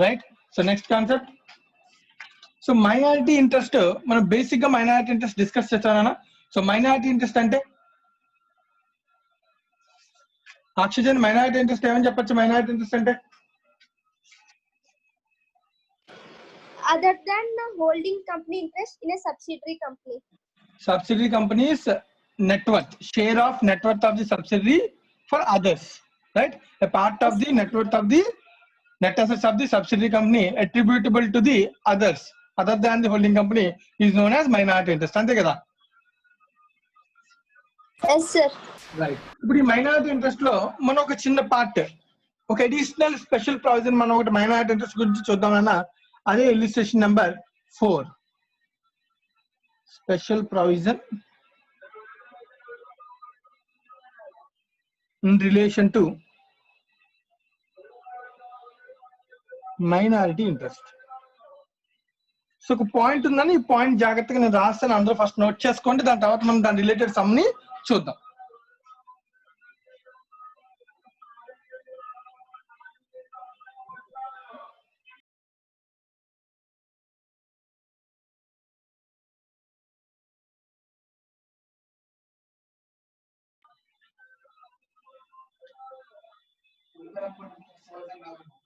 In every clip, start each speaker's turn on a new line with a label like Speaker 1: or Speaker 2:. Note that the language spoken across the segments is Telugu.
Speaker 1: right? So next concept. So minority interest మనం బేసిక్ గా మైనారిటీ ఇంట్రెస్ట్ డిస్కస్ చేస్తానా. సో మైనారిటీ ఇంట్రెస్ట్ అంటే ఆక్సిజన్ మైనారిటీ ఇంట్రెస్ట్ ఏమని చెప్పొచ్చు? మైనారిటీ ఇంట్రెస్ట్ అంటే
Speaker 2: other than the holding company interest in a subsidiary company.
Speaker 1: Subsidiary companies net worth, share of net worth of the subsidiary for others, right? A part of the net worth of the net assets of the subsidiary company attributable to the others other than the holding company is known as minority interest. అంతే కదా?
Speaker 2: Yes sir.
Speaker 1: రైట్. ఇప్పుడు ఈ మైనారిటీ ఇంట్రెస్ట్ లో మనం ఒక చిన్న పార్ట్, ఒక అడిషనల్ స్పెషల్ ప్రావిజన్ మనం ఒకటి మైనారిటీ ఇంట్రెస్ట్ గురించి చూద్దామన్నా, అదే illustration number 4. Special provision in relation to minority interest. So ఒక పాయింట్ ఉందని, ఈ పాయింట్ జాగ్రత్తగా నేను రాస్తాను, అందరూ ఫస్ట్ నోట్ చేసుకోండి. దాని తర్వాత మనం దాని రిలేటెడ్ సమ్ ని చూద్దాం.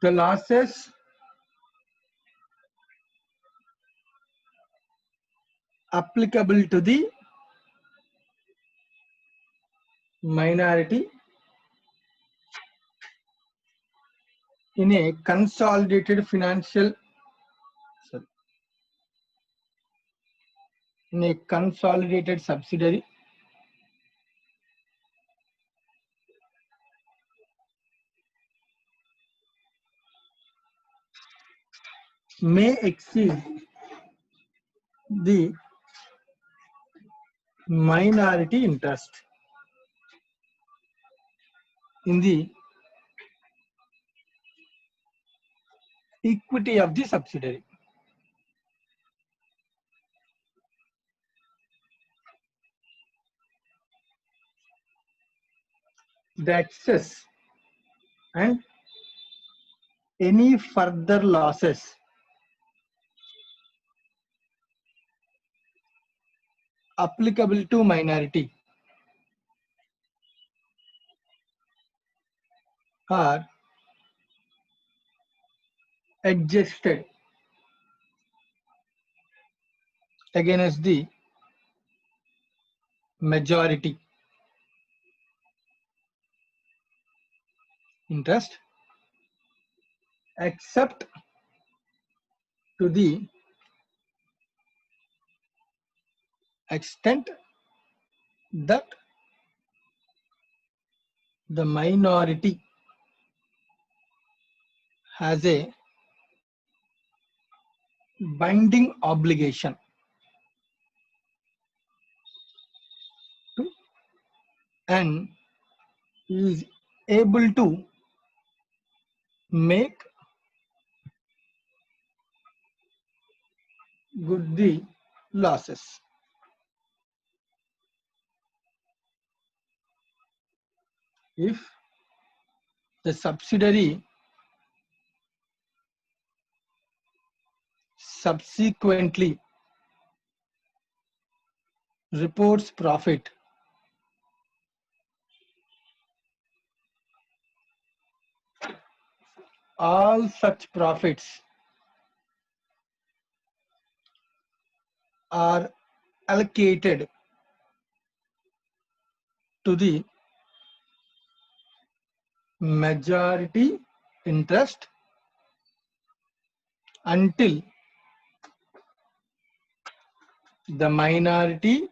Speaker 1: The losses applicable to the minority in a consolidated financial, in a consolidated subsidiary may exceed the minority interest in the equity of the subsidiary. The excess and any further losses applicable to minority are adjusted against the majority interest, except to the extent that the minority has a binding obligation to and is able to make good the losses. If the subsidiary subsequently reports profit, all such profits are allocated to the majority interest until the minority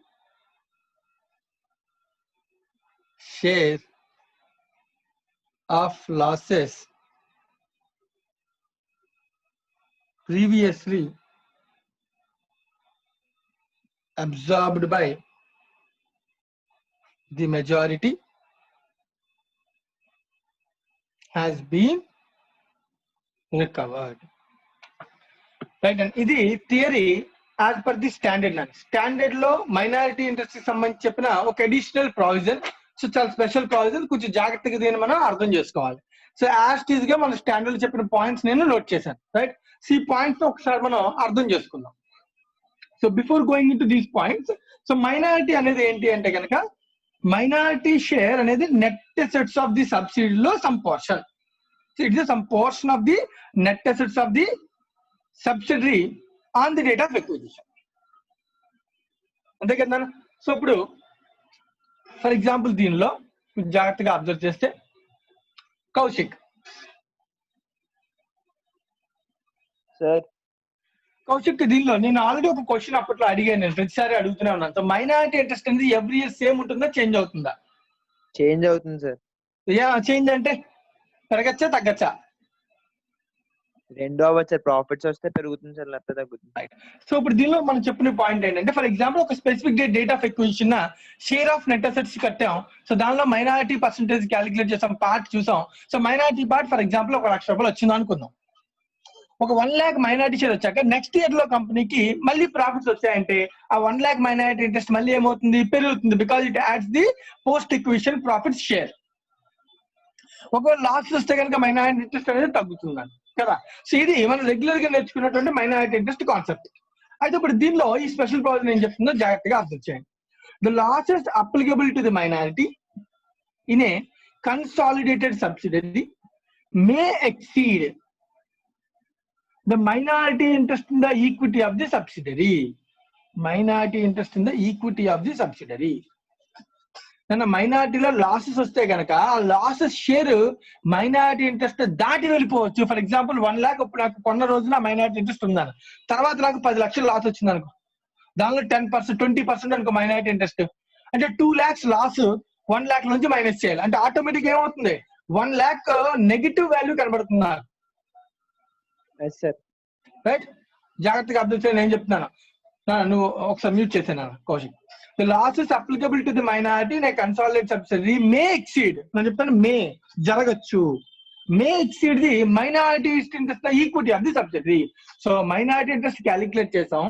Speaker 1: share of losses previously absorbed by the majority has been recovered. Right, and ఇది theory as per the standard. Standard లో మైనారిటీ ఇంట్రెస్ట్ కి సంబంధించి చెప్పిన ఒక అడిషనల్ ప్రావిజన్. సో చాలా స్పెషల్ క్లాజ్, కొంచెం జాగ్రత్తగా దీన్ని మనం అర్థం చేసుకోవాలి. సో యాజ్ గా మన స్టాండర్డ్ చెప్పిన పాయింట్స్ నేను నోట్ చేశాను, రైట్. సో ఈ పాయింట్స్ ఒకసారి మనం అర్థం చేసుకుందాం. So before going into these points, so minority అనేది ఏంటి అంటే కనుక, మైనారిటీ షేర్ అనేది నెట్ అసెట్స్ ఆఫ్ ది సబ్సిడీలో some portion. So it is some portion of the net assets of the subsidiary on the date of acquisition. అంతే కదా. సో ఇప్పుడు ఫర్ ఎగ్జాంపుల్ దీనిలో జాగ్రత్తగా అబ్జర్వ్ చేస్తే, కౌశిక్
Speaker 3: సార్,
Speaker 1: కౌశిక్ దీనిలో నేను ఆల్రెడీ ఒక క్వశ్చన్ అప్పట్లో అడిగాను, నేను ప్రతిసారి అడుగుతూనే ఉన్నాను. సో మైనారిటీ ఇంట్రెస్ట్ అనేది ఎవ్రీ ఇయర్ సేమ్ ఉంటుందా, చేంజ్ అవుతుందా?
Speaker 3: చేంజ్ అవుతుంది సార్.
Speaker 1: చేంజ్ అంటే పెరగచ్చా తగ్గచ్చా?
Speaker 3: రెండు అవ్వచ్చు సార్. ప్రాఫిట్స్ వస్తే పెరుగుతుంది సార్, లేకపోతే తగ్గుతుంది.
Speaker 1: సో ఇప్పుడు దీనిలో మనం చెప్పిన పాయింట్ ఏంటంటే, ఫర్ ఎగ్జాంపుల్ ఒక specific date of acquisition share of net assets కట్టాం. సో దానిలో మైనారిటీ పర్సెంటేజ్ క్యాలిక్యులేట్ చేసాం, పార్ట్ చూసాం. So minority part for example ఒక ₹1,00,000 వచ్చింది అనుకుందాం. ఒక 1 lakh మైనారిటీ షేర్ వచ్చాక నెక్స్ట్ ఇయర్ లో కంపెనీకి మళ్ళీ ప్రాఫిట్స్ వచ్చాయంటే ఆ 1 lakh మైనారిటీ ఇంట్రెస్ట్ మళ్ళీ ఏమవుతుంది, పెరుగుతుంది. Because it adds the post acquisition profit share. ఒకవేళ లాస్ వస్తే కనుక మైనారిటీ ఇంట్రెస్ట్ అనేది తగ్గుతుంది కదా. సో ఇది మనం రెగ్యులర్ గా నేర్చుకున్నటువంటి మైనారిటీ ఇంట్రెస్ట్ కాన్సెప్ట్. అయితే ఇప్పుడు దీనిలో ఈ స్పెషల్ ప్రావిజన్ ఏం చెప్తుందో జాగ్రత్తగా అర్థం చేయండి. The losses applicable to the minority in a consolidated subsidiary May exceed the minority interest in the equity of the subsidiary. Minority interest in the equity of the subsidiary. నన్ను మైనారిటీలో లాసెస్ వస్తే కనుక ఆ లాసెస్ షేర్ మైనారిటీ ఇంట్రెస్ట్ దాటి వెళ్ళిపోవచ్చు. ఫర్ ఎగ్జాంపుల్ 1 lakh ఇప్పుడు నాకు కొన్న రోజున మైనారిటీ ఇంట్రెస్ట్ ఉందని, తర్వాత నాకు 10 లక్షలు లాస్ వచ్చింది అనుకో, దానిలో 10%, 20% అనుకో మైనారిటీ ఇంట్రెస్ట్ అంటే 2 lakhs లాస్ 1 lakh నుంచి మైనస్ చేయాలి. అంటే ఆటోమేటిక్ ఏమవుతుంది, 1 lakh నెగిటివ్ వాల్యూ కనబడుతుంది. రైట్, జాగ్రత్తగా అర్థం చేయండి ఏం చెప్తున్నాను. నువ్వు ఒకసారి మ్యూట్ చేసాను Kaushik. The losses applicable to the minority in a consolidated subsidiary may exceed, నేను చెప్తాను మే జరగచ్చు, may exceed the minority interest the equity of the subsidiary. So minority interest calculate చేసాం,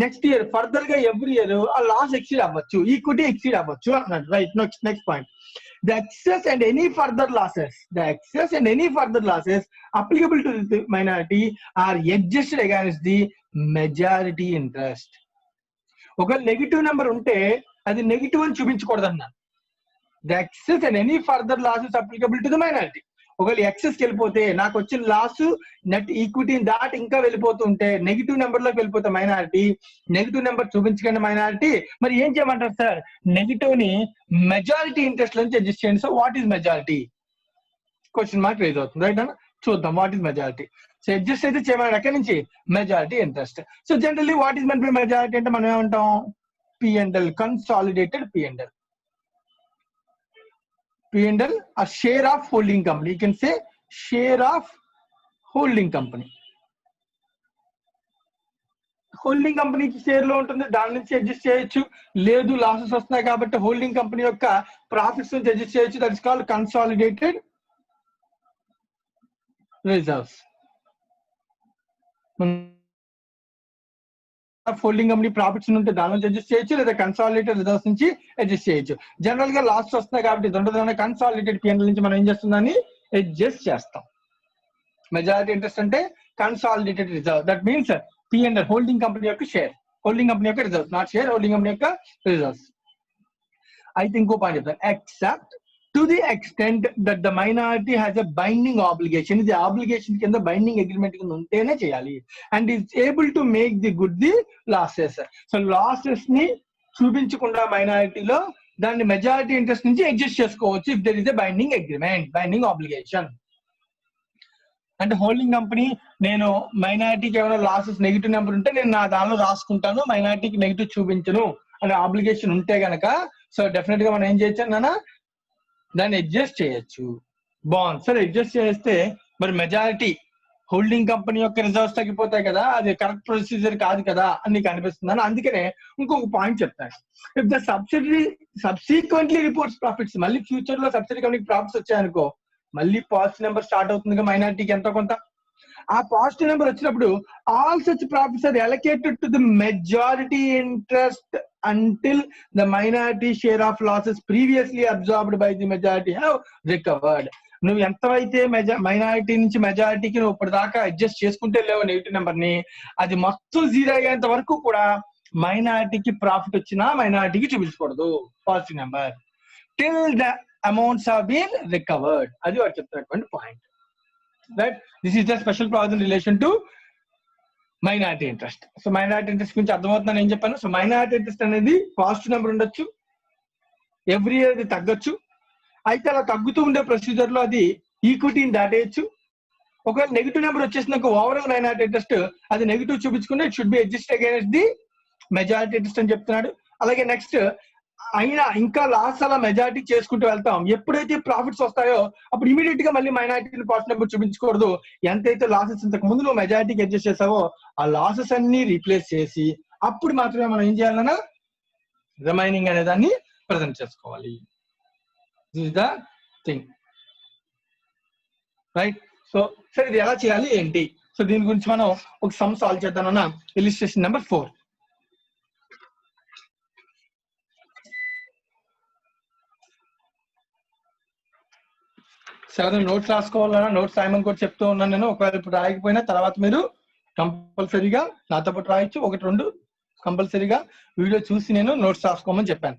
Speaker 1: నెక్స్ట్ ఇయర్ ఫర్దర్ గా ఎవ్రీ ఇయర్ ఆ లాస్ ఎక్సీడ్ అవ్వచ్చు, ఈక్విటీ ఎక్సీడ్ అవ్వచ్చు అన్నాడు. Right, next point. The excess and any further losses applicable to the minority are adjusted against the majority interest. ఒక నెగిటివ్ నెంబర్ ఉంటే అది నెగిటివ్ అని చూపించకూడదు అన్న. The excess and any further losses applicable to the minority. ఒకవేళ ఎక్సెస్ కి వెళ్ళిపోతే నాకు వచ్చిన లాస్ నెట్ ఈక్విటీ దాటి ఇంకా వెళ్ళిపోతుంటే నెగిటివ్ నెంబర్ లోకి వెళ్ళిపోతే మైనారిటీ, నెగిటివ్ నెంబర్ చూపించకండి మైనారిటీ. మరి ఏం చేయమంటారు సార్, నెగిటివ్ ని మెజారిటీ ఇంట్రెస్ట్ నుంచి అడ్జస్ట్ చేయండి. So what is majority question mark raise అవుతుంది. రైట్ అన్న, చూద్దాం what is majority. So adjust అయితే చేయమని ఎక్కడి నుంచి, majority interest. So generally what is meant by majority అంటే మనం ఏమంటాం, P&L, consolidated P&L. P&L, a share of holding company. You can say share of holding company. Holding కంపెనీకి షేర్ లో ఉంటుంది, దాని నుంచి అడ్జస్ట్ చేయొచ్చు. లేదు లాసెస్ వస్తున్నాయి కాబట్టి హోల్డింగ్ కంపెనీ యొక్క ప్రాఫిట్స్ నుంచి అడ్జస్ట్ చేయొచ్చు. That is called consolidated reserves. Holding company profits ఉంటే దాని నుంచి అడ్జస్ట్ చేయొచ్చు, లేదా కన్సాలిడేటెడ్ రిజర్వ్స్ నుంచి అడ్జస్ట్ చేయొచ్చు. జనరల్ గా లాస్ వస్తున్నాయి కాబట్టి ఇది కన్సాలిడేటెడ్ P&L నుంచి మనం ఏం చేస్తుందని అడ్జస్ట్ చేస్తాం. మెజారిటీ ఇంట్రెస్ట్ అంటే consolidated reserve, that means P&L holding company యొక్క షేర్, హోల్డింగ్ కంపెనీ యొక్క reserves, not share, holding company యొక్క రిజర్వ్స్. అయితే ఇంకో పాయింట్ చెప్తాను, except to the extent that the minority has a binding obligation. ఇది ఆబ్లిగేషన్ కింద బైండింగ్ అగ్రిమెంట్ కింద ఉంటేనే చేయాలి. And is able to make the good the losses. So losses ని చూపించకుండా మైనారిటీలో దాన్ని మెజారిటీ ఇంట్రెస్ట్ నుంచి అడ్జస్ట్ చేసుకోవచ్చు if there is a binding agreement, binding obligation. అంటే హోల్డింగ్ కంపెనీ నేను మైనారిటీకి ఏమైనా లాసెస్ నెగిటివ్ నెంబర్ ఉంటే నేను నా దానిలో రాసుకుంటాను, మైనారిటీకి నెగిటివ్ చూపించను అనే ఆబ్లిగేషన్ ఉంటే గనక సో డెఫినెట్ గా మనం ఏం చేయొచ్చు అన్నా, దాన్ని అడ్జస్ట్ చేయొచ్చు. బాగుంది సార్, అడ్జస్ట్ చేస్తే మరి మెజారిటీ హోల్డింగ్ కంపెనీ యొక్క రిజర్వ్స్ తగ్గిపోతాయి కదా, అది కరెక్ట్ ప్రొసీజర్ కాదు కదా అని నీకు అనిపిస్తుందని. అందుకనే ఇంకొక పాయింట్ చెప్తాను. If the subsidiary subsequently reports profits, మళ్ళీ ఫ్యూచర్ లో సబ్సిడీ కంపెనీకి ప్రాఫిట్స్ వచ్చాయనుకో, మళ్ళీ పాలసీ నెంబర్ స్టార్ట్ అవుతుంది మైనారిటీకి ఎంతో కొంత. ఆ పాజిటివ్ నెంబర్ వచ్చినప్పుడు all such profits are allocated to the majority interest until the minority share of losses previously absorbed by the majority have recovered. నువ్వు ఎంతైతే మైనారిటీ నుంచి మెజారిటీకి నువ్వు ఇప్పటిదాకా అడ్జస్ట్ చేసుకుంటే లేవు నెగిటివ్ నెంబర్ ని, అది మొత్తం జీరో అయ్యేంత వరకు కూడా మైనారిటీకి ప్రాఫిట్ వచ్చినా మైనారిటీకి చూపించకూడదు positive number till the amounts have been recovered. అది వాడు చెప్తున్నటువంటి point. Right, this is the special clause in relation to minority interest. So minority interest గురించి అర్థమవుతుందని ఏం చెప్పాను. సో మైనారిటీ ఇంట్రెస్ట్ అనేది పాజిటివ్ నెంబర్ ఉండొచ్చు, ఎవ్రీ ఇయర్ అది తగ్గొచ్చు. అయితే అలా తగ్గుతూ ఉండే ప్రొసీజర్ లో అది ఈక్విటీని దాటేయచ్చు. ఒకవేళ నెగిటివ్ నెంబర్ వచ్చేసినాక ఓవరాల్ మైనారిటీ ఇంట్రెస్ట్ అది నెగిటివ్ చూపించుకుంటే it should be adjust against the majority interest అని చెప్తున్నాడు. అలాగే నెక్స్ట్ అయినా ఇంకా లాస్ అలా మెజారిటీ చేసుకుంటూ వెళ్తాం. ఎప్పుడైతే ప్రాఫిట్స్ వస్తాయో అప్పుడు ఇమీడియట్ గా మళ్ళీ మైనారిటీ పాజిటివ్ నెంబర్ చూపించకూడదు. ఎంతైతే లాసెస్ ఇంతకు ముందు నువ్వు మెజారిటీకి అడ్జస్ట్ చేసావో ఆ లాసెస్ అన్ని రీప్లేస్ చేసి అప్పుడు మాత్రమే మనం ఏం చేయాలన్నా రిమైనింగ్ అనే దాన్ని ప్రజెంట్ చేసుకోవాలి. This is the thing. Right, so సరే ఇది ఎలా చేయాలి ఏంటి? సో దీని గురించి మనం ఒక సమ్ సాల్వ్ చేద్దామన్నా. Illustration number 4. సరే నోట్స్ రాసుకోవాలన్నా నోట్స్ రాయమని కూడా చెప్తూ ఉన్నాను నేను. ఒకవేళ ఇప్పుడు రాయకపోయినా తర్వాత మీరు కంపల్సరీగా నాతో పాటు రాయొచ్చు. 1-2 కంపల్సరీగా వీడియో చూసి నేను నోట్స్ రాసుకోమని చెప్పాను.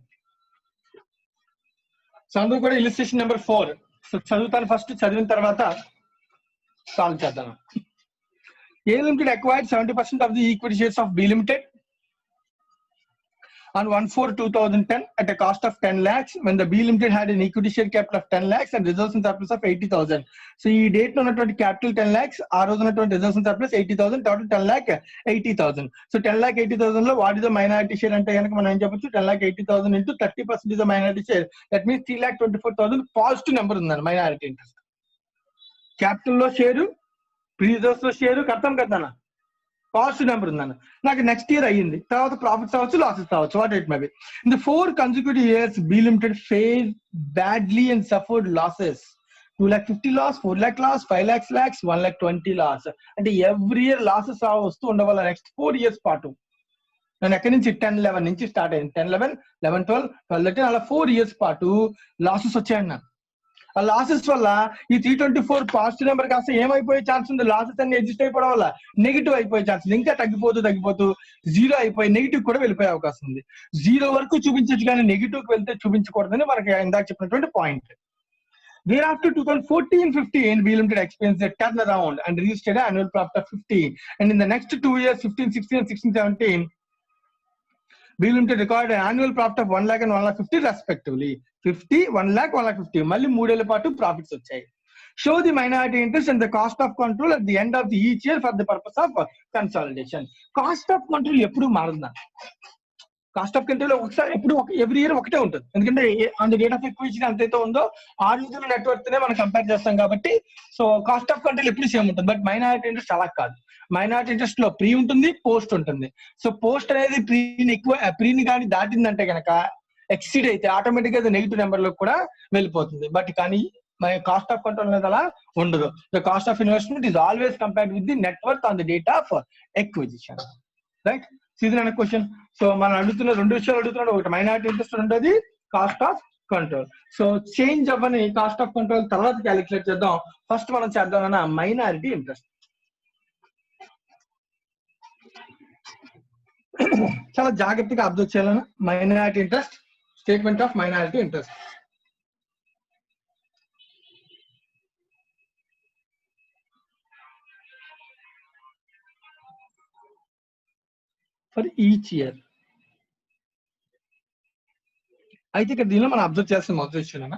Speaker 1: సో అందుకు కూడా ఇలిస్ట్రేషన్ నెంబర్ 4 సో చదువుతాను. ఫస్ట్ చదివిన తర్వాత సాల్వ్ చేద్దాం. A Limited acquired 70% of the equity shares of B Limited on 1/4/2010 at a cost of 10 lakhs when the B Limited had an equity share capital of 10 lakhs and reserves and surplus of 80,000. So ఈ డేట్ లో ఉన్నటువంటి క్యాపిటల్ 10 lakhs, ఆ రోజు ఉన్నటువంటి reserves and surplus 80,000, total 10,80,000. So 10,80,000 లో what is the minority share అంటే కనుక మనం ఏం చెప్పొచ్చు, 10,80,000 into 30% is the minority share. That means 3,24,000 positive number ఉందండి మైనారిటీ ఇంట్రెస్ట్. క్యాపిటల్ లో షేరు, రిజర్వ్స్ లో షేరు కడతాం కదా, పాజిటివ్ నెంబర్ ఉందన్న. నాకు నెక్స్ట్ ఇయర్ అయ్యింది, తర్వాత ప్రాఫిట్స్ అవ్వచ్చు, లాసెస్ అవ్వచ్చు, what it may be. In the 4 consecutive years B Limited failed badly and suffered losses. 2,50,000 loss, 4 lakh loss, 5 lakhs lakhs, 1,20,000 loss. అంటే ఎవ్రీ ఇయర్ లాసెస్ వస్తూ ఉండవాల నెక్స్ట్ 4 years పాటు. నేను ఎక్కడి నుంచి 10-11 నుంచి స్టార్ట్ అయింది, 10-11, 11-12, 12-13 అలా 4 years పాటు లాసెస్ వచ్చాయండి నాకు. ఆ లాసెస్ వల్ల ఈ 324 పాజిటివ్ నెంబర్ కాస్త ఏమైపోయే ఛాన్స్ ఉంది, లాసెస్ అన్ని ఎగ్జిస్ట్ అయిపోవడం వల్ల నెగిటివ్ అయిపోయే ఛాన్స్ ఉంది. ఇంకా తగ్గిపోతూ జీరో అయిపోయి నెగిటివ్ కూడా వెళ్ళిపోయే అవకాశం ఉంది. జీరో వరకు చూపించచ్చు కానీ నెగిటివ్ కి వెళ్తే చూపించకూడదని మనకి ఇందాక చెప్పినటువంటి point. Thereafter 2014-15 B Limited experienced a turnaround and registered an annual profit of 50, and in the next 2 years 15-16 and 16-17 B Limited recorded an annual profit of 1 lakh and 1,50,000 respectively. 50, 1 lakh, 1,50,000. మళ్ళీ 3 ఏళ్ల పాటు ప్రాఫిట్స్ వచ్చాయి. Show the minority interest and the cost of control at the end of the each year for the purpose of consolidation. Cost of control ఎప్పుడు మారుతుందా? కాస్ట్ ఆఫ్ కంట్రోల్ ఒకసారి ఎప్పుడు ఎవ్రీ ఇయర్ ఒకటే ఉంటుంది. ఎందుకంటే on the date of acquisition ఎంతైతే ఉందో ఆ రోజున నెట్వర్క్ నే మనం కంపేర్ చేస్తాం కాబట్టి. సో కాస్ట్ ఆఫ్ కంట్రోల్ ఎప్పుడు సేమ్ ఉంటుంది. బట్ మైనారిటీ ఇంట్రెస్ట్ అలా కాదు. మైనారిటీ ఇంట్రెస్ట్ లో ప్రీ ఉంటుంది, పోస్ట్ ఉంటుంది. సో పోస్ట్ అనేది ప్రీని కానీ దాటిందంటే కనుక ఎక్సీడ్ అయితే ఆటోమేటిక్ గా నెగిటివ్ నెంబర్ లో కూడా వెళ్ళిపోతుంది. బట్ కానీ కాస్ట్ ఆఫ్ కంట్రోల్ అనేది అలా ఉండదు. The cost of investment is always compared with the network on the date of acquisition. Right, season అనే క్వశ్చన్. సో మనం అడుగుతున్న 2 విషయాలు అడుగుతున్నాడు, ఒకటి మైనారిటీ ఇంట్రెస్ట్, రెండోది cost of control. So change అవ్వని కాస్ట్ ఆఫ్ కంట్రోల్ తర్వాత క్యాలిక్యులేట్ చేద్దాం. ఫస్ట్ మనం చేద్దామన్న మైనారిటీ ఇంట్రెస్ట్. చాలా జాగ్రత్తగా అబ్జర్వ్ చేయాలన్నా minority interest, statement of minority interest. For each year. అయితే ఇక్కడ దీనిలో మనం అబ్జర్వ్ చేయాల్సిన మొదటి విషయం అన్న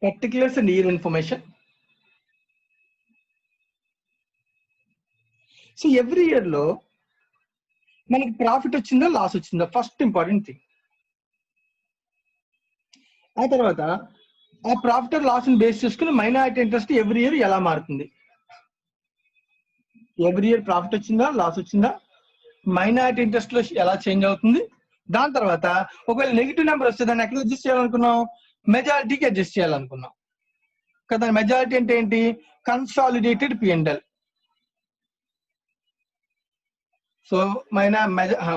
Speaker 1: particulars and year information. So every year లో మనకి ప్రాఫిట్ వచ్చిందా లాస్ వచ్చిందా ఫస్ట్ ఇంపార్టెంట్ థింగ్. ఆ తర్వాత ఆ ప్రాఫిట్ ఆర్ లాస్ ని బేస్ చేసుకుని మైనారిటీ ఇంట్రెస్ట్ ఎవ్రీ ఇయర్ ఎలా మారుతుంది. ఎవ్రీ ఇయర్ ప్రాఫిట్ వచ్చిందా లాస్ వచ్చిందా, మైనారిటీ ఇంట్రెస్ట్ లో ఎలా చేంజ్ అవుతుంది. దాని తర్వాత ఒకవేళ నెగిటివ్ నెంబర్ వస్తే దాన్ని ఎక్కడ అడ్జస్ట్ చేయాలనుకున్నాం, మెజారిటీకి అడ్జస్ట్ చేయాలనుకున్నాం. కదా. మెజారిటీ అంటే ఏంటి? Consolidated P&L. So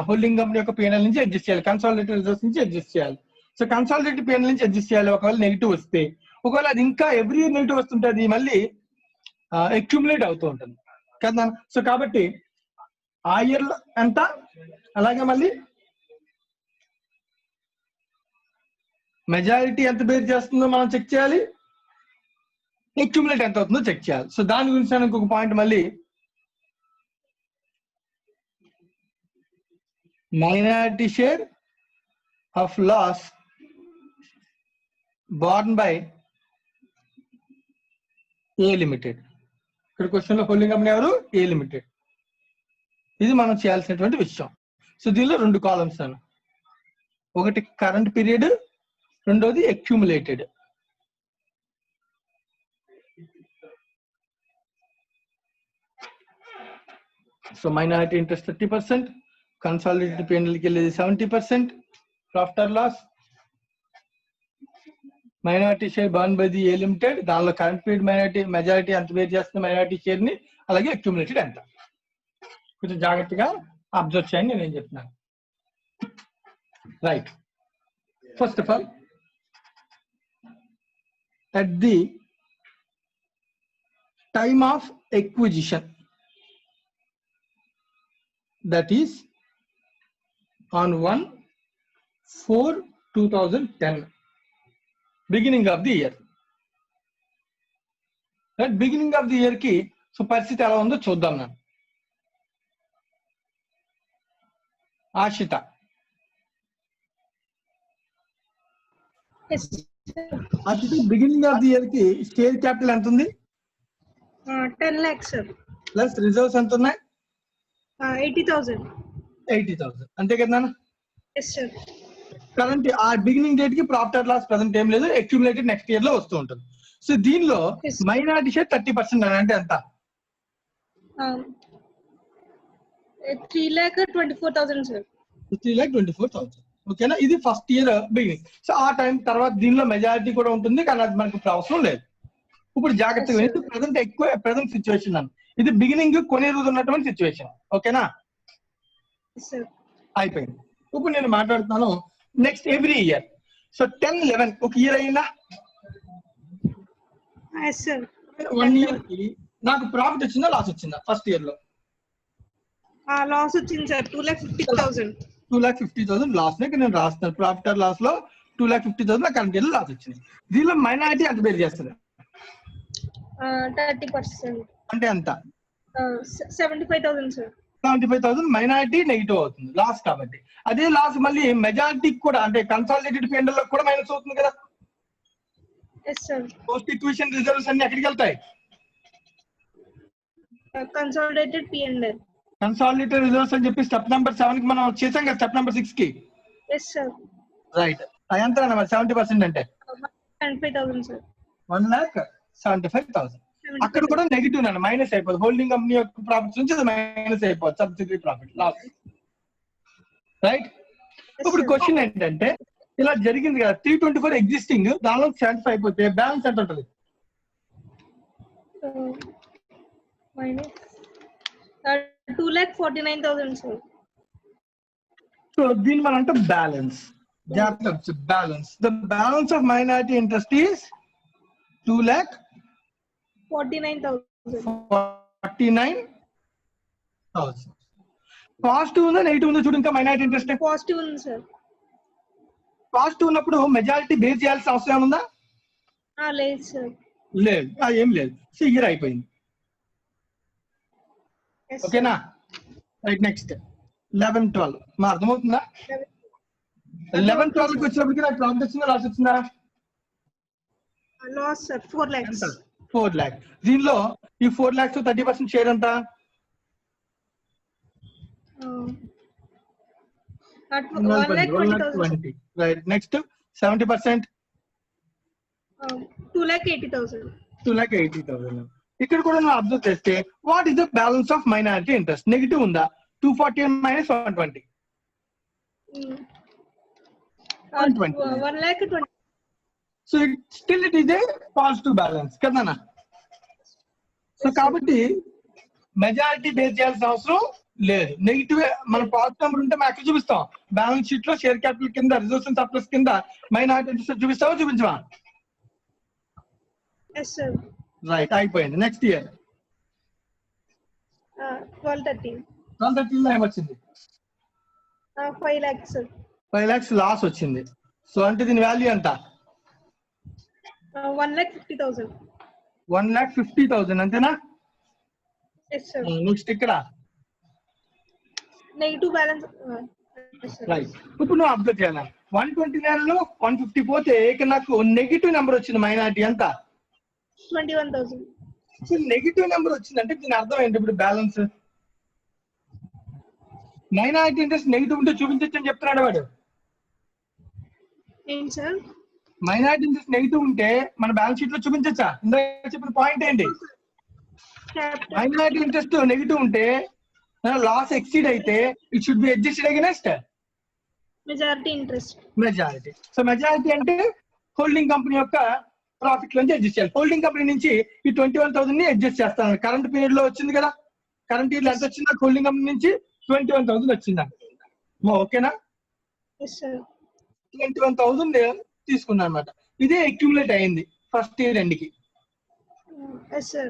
Speaker 1: holding company యొక్క P&L నుంచి అడ్జస్ట్ చేయాలి, కన్సాలిడేటెడ్ రిజల్ట్స్ నుంచి అడ్జస్ట్ చేయాలి. సో కన్సాలిడేటెడ్ P&L నుంచి అడ్జస్ట్ చేయాలి ఒకవేళ నెగిటివ్ వస్తే. ఒకవేళ అది ఇంకా ఎవ్రీ ఇయర్ నెగిటివ్ వస్తుంటుంది, మళ్ళీ అక్యుములేట్ అవుతూ ఉంటుంది కదా. సో కాబట్టి ఆ ఇయర్ ఎంత, అలాగే మళ్ళీ మెజారిటీ ఎంత బేర్ చేస్తుందో మనం చెక్ చేయాలి, అక్యుములేట్ ఎంత అవుతుందో చెక్ చేయాలి. సో దాని గురించి నేను ఇంకొక పాయింట్ మళ్ళీ, minority share of loss borne by A limited. ఇక్కడ క్వశ్చన్ లో హోల్డింగ్ కంపెనీ ఎవరు? A limited. ఇది మనం చేయాల్సినటువంటి విషయం. సో దీనిలో 2 కాలమ్స్ అను, ఒకటి కరెంట్ పీరియడ్, రెండోది accumulated. So minority interest 30%, consolidated P&L కి వెళ్ళేది 70%, profit or loss. Minority share borne by the A limited, దానిలో కరెంట్ పీరియడ్ మెజారిటీ ఎంత బేర్ చేస్తుంది మైనారిటీ షేర్ ని, అలాగే అక్యూములేటెడ్ ఎంత. కొంచెం జాగ్రత్తగా అబ్జర్వ్ చేయండి నేను ఏం చెప్తున్నాను. Right, first of all at the time of acquisition, that is on 1/4/2010, beginning of the year. Right, beginning of the year ki so పరిస్థితి ఎలా ఉందో చూద్దాం. నేను ఆశిత, ఆశిత బిగినింగ్ ఆఫ్ ది ఇయర్ కి షేర్ క్యాపిటల్ ఎంత ఉంది?
Speaker 4: 10 lakhs sir.
Speaker 1: ప్లస్ రిజర్వ్స్ ఎంత ఉన్నాయి?
Speaker 4: 80,000.
Speaker 1: 80,000 అంతే కదా.
Speaker 4: Yes sir.
Speaker 1: కరెంట్ ఆ బిగినింగ్ డేట్ కి ప్రాఫిట్ ఆర్ లాస్ ప్రెసెంట్ ఏం లేదు, అక్యూములేటెడ్ నెక్స్ట్ ఇయర్ లో వస్తూ ఉంటుంది. సో దీనిలో
Speaker 4: Yes.
Speaker 1: మైనారిటీ షేర్ 30% అంటే ఎంత?
Speaker 4: 3,24,000 sir.
Speaker 1: 3,24,000. ఓకేనా, ఇది ఫస్ట్ ఇయర్ బిగినింగ్. సో ఆ టైం తర్వాత దీనిలో మెజారిటీ కూడా ఉంటుంది, కానీ అది మనకు ఇప్పుడు అవసరం లేదు. ఇప్పుడు జాగ్రత్తగా
Speaker 4: Yes, sir.
Speaker 1: Present present situation అన్న, ఇది బిగినింగ్ కొనే రోజు ఉన్నటువంటి సిచ్యువేషన్. ఓకేనా,
Speaker 4: Yes sir.
Speaker 1: అయిపోయింది. ఇప్పుడు నేను మాట్లాడుతున్నాను నెక్స్ట్ ఎవ్రీ ఇయర్. సో 10-11 ఒక ఇయర్ అయిందా?
Speaker 4: Yes sir.
Speaker 1: 1 ఇయర్ కి నాకు ప్రాఫిట్ వచ్చిందా లాస్ వచ్చిందా? ఫస్ట్ ఇయర్ లో
Speaker 4: లాస్ వచ్చింది సార్ 2,50,000.
Speaker 1: 2,50,000 లాస్ నేను రాస్తున్నాను. ప్రాఫిట్ ఆర్ లాస్ లో 2,50,000 నాకు కరెంట్ ఇయర్ లాస్ వచ్చింది. దీనిలో మైనారిటీ ఎంత బేర్ చేస్తుంది?
Speaker 4: 30%.
Speaker 1: అంటే ఎంత?
Speaker 4: 75,000 sir.
Speaker 1: 75,000 మైనారిటీ నెగిటివ్ అవుతుంది లాస్ కాబట్టి. అదే లాస్ మళ్ళీ మెజారిటీ కూడా అంటే కన్సాలిడేటెడ్ P&L లో కూడా మైనస్ అవుతుంది కదా.
Speaker 4: Yes sir.
Speaker 1: Post equation reserves అన్ని ఎక్కడికి వెళ్తాయి?
Speaker 4: Consolidated P&L.
Speaker 1: కన్సాలిడేటెడ్ రిజర్వ్స్ అని చెప్పి స్టెప్ నెంబర్ 7 కి మనం చేసాం కదా, స్టెప్ నెంబర్ 6 కి.
Speaker 4: Yes sir.
Speaker 1: రైట్, ఎంత అన్న మరి 70% అంటే
Speaker 4: 75,000 sir.
Speaker 1: 1,75,000. అక్కడ కూడా నెగిటివ్ అన్న, మైనస్ అయిపోతుంది. హోల్డింగ్ కంపెనీ యొక్క ప్రాఫిట్స్ నుంచి మైనస్ అయిపోతుంది, సబ్సిడరీ ప్రాఫిట్ లాస్. రైట్, ఇప్పుడు క్వశ్చన్ ఏంటంటే ఇలా జరిగింది కదా, 324 ఎగ్జిస్టింగ్, దానిలో 75 అయిపోతే బ్యాలెన్స్ ఎంత ఉంటుంది?
Speaker 4: Minus 2,49,000 sir.
Speaker 1: సో దీని మనం అంటే balance. Balance, the balance of minority interest is 2,49,000. Positive ఉందా నెగిటివ్ ఉందో చూడు. ఇంకా మైనారిటీ ఇంట్రెస్ట్
Speaker 4: పాజిటివ్ ఉంది సార్.
Speaker 1: పాజిటివ్ ఉన్నప్పుడు మెజారిటీ బేర్ చేయాల్సిన అవసరం ఏముందా?
Speaker 4: లేదు సార్.
Speaker 1: లేదు, ఏం లేదు. సో ఇయర్ అయిపోయింది. ఓకేనా, రైట్. నెక్స్ట్ 11-12 మా అర్థమవుతుందా? 11-12 కి వచ్చినప్పటికి నాకు ప్రాఫిట్ వచ్చిందా లాస్ వచ్చిందా?
Speaker 4: Loss sir 4 lakhs.
Speaker 1: 4 lakh. దీనిలో ఈ 4 lakhs 30% షేర్ ఎంత?
Speaker 4: 1,20,000.
Speaker 1: Right, next 70%
Speaker 4: 2,80,000.
Speaker 1: 2,80,000. ఇక్కడ కూడా నువ్వు అబ్జర్వ్ చేస్తే what is the balance of minority interest? Negative ఉందా? 240 minus 120.
Speaker 4: 1,20,000.
Speaker 1: So still it is a positive balance కదనా. సో కాబట్టి మెజారిటీ బేస్ చేయాల్సిన అవసరం లేదు. నెగిటివ్ మన పాజిటివ్ నెంబర్ ఉంటే మనం ఎక్కడ చూపిస్తాం? బ్యాలెన్స్ షీట్ లో షేర్ క్యాపిటల్ కింద రిజర్వ్స్ అండ్ సర్ప్లస్ కింద మైనారిటీ ఇంట్రెస్ట్ చూపిస్తావా చూపించవా?
Speaker 4: Yes, sir.
Speaker 1: రైట్, అయిపోయింది. Next year
Speaker 4: 1213.
Speaker 1: 1213 లో ఏమొచ్చింది?
Speaker 4: 5 lakhs, sir.
Speaker 1: 5 lakhs లాస్ వచ్చింది. సో అంటే దీని వాల్యూ ఎంత?
Speaker 4: 1,50,000.
Speaker 1: 1,50,000 అంతేనా?
Speaker 4: Yes, sir.
Speaker 1: నెక్స్ట్ ఇక్కడ
Speaker 4: Negative balance. Yes, sir.
Speaker 1: Right. ఇప్పుడు నువ్వు అబ్జర్వ్ చేయాలి, 129 లో 150 పోతే ఇక్కడ నాకు నెగిటివ్ నెంబర్ వచ్చింది. మైనారిటీ ఎంత?
Speaker 4: 21,000.
Speaker 1: నెగిటివ్ నెంబర్ వచ్చిందంటే దీని అర్థం ఏంటి? ఇప్పుడు బ్యాలెన్స్ మైనారిటీ ఇంట్రెస్ట్ నెగిటివ్ ఉంటే చూపించచ్చు అని చెప్తున్నాడు వాడు.
Speaker 4: ఏంటి సార్?
Speaker 1: మైనారిటీ ఇంట్రెస్ట్ నెగిటివ్ ఉంటే మన బ్యాలెన్స్ షీట్ లో చూపించచ్చా? ఇందాక చెప్పిన పాయింట్ ఏంటి? మైనారిటీ ఇంట్రెస్ట్ నెగిటివ్ ఉంటే లాస్ ఎక్సీడ్ అయితే it should B adjusted against
Speaker 4: majority interest.
Speaker 1: Majority. So majority అంటే హోల్డింగ్ కంపెనీ యొక్క ప్రాఫిట్ నుంచి అడ్జస్ట్ చేయాలి. హోల్డింగ్ కంపెనీ నుంచి ఈ 21,000 ని అడ్జస్ట్ చేస్తాను. కరెంట్ పీరియడ్ లో వచ్చింది కదా, కరెంట్ ఇయర్ లో ఎంత వచ్చిందా? హోల్డింగ్ కంపెనీ నుంచి 21,000 వచ్చిందా? ఓకేనా?
Speaker 4: Yes, sir.
Speaker 1: 21,000 తీసుకున్నా అనమాట. ఇదే అక్యుములేట్ అయింది ఫస్ట్ ఇయర్ ఎండ్కి.
Speaker 4: Yes, sir.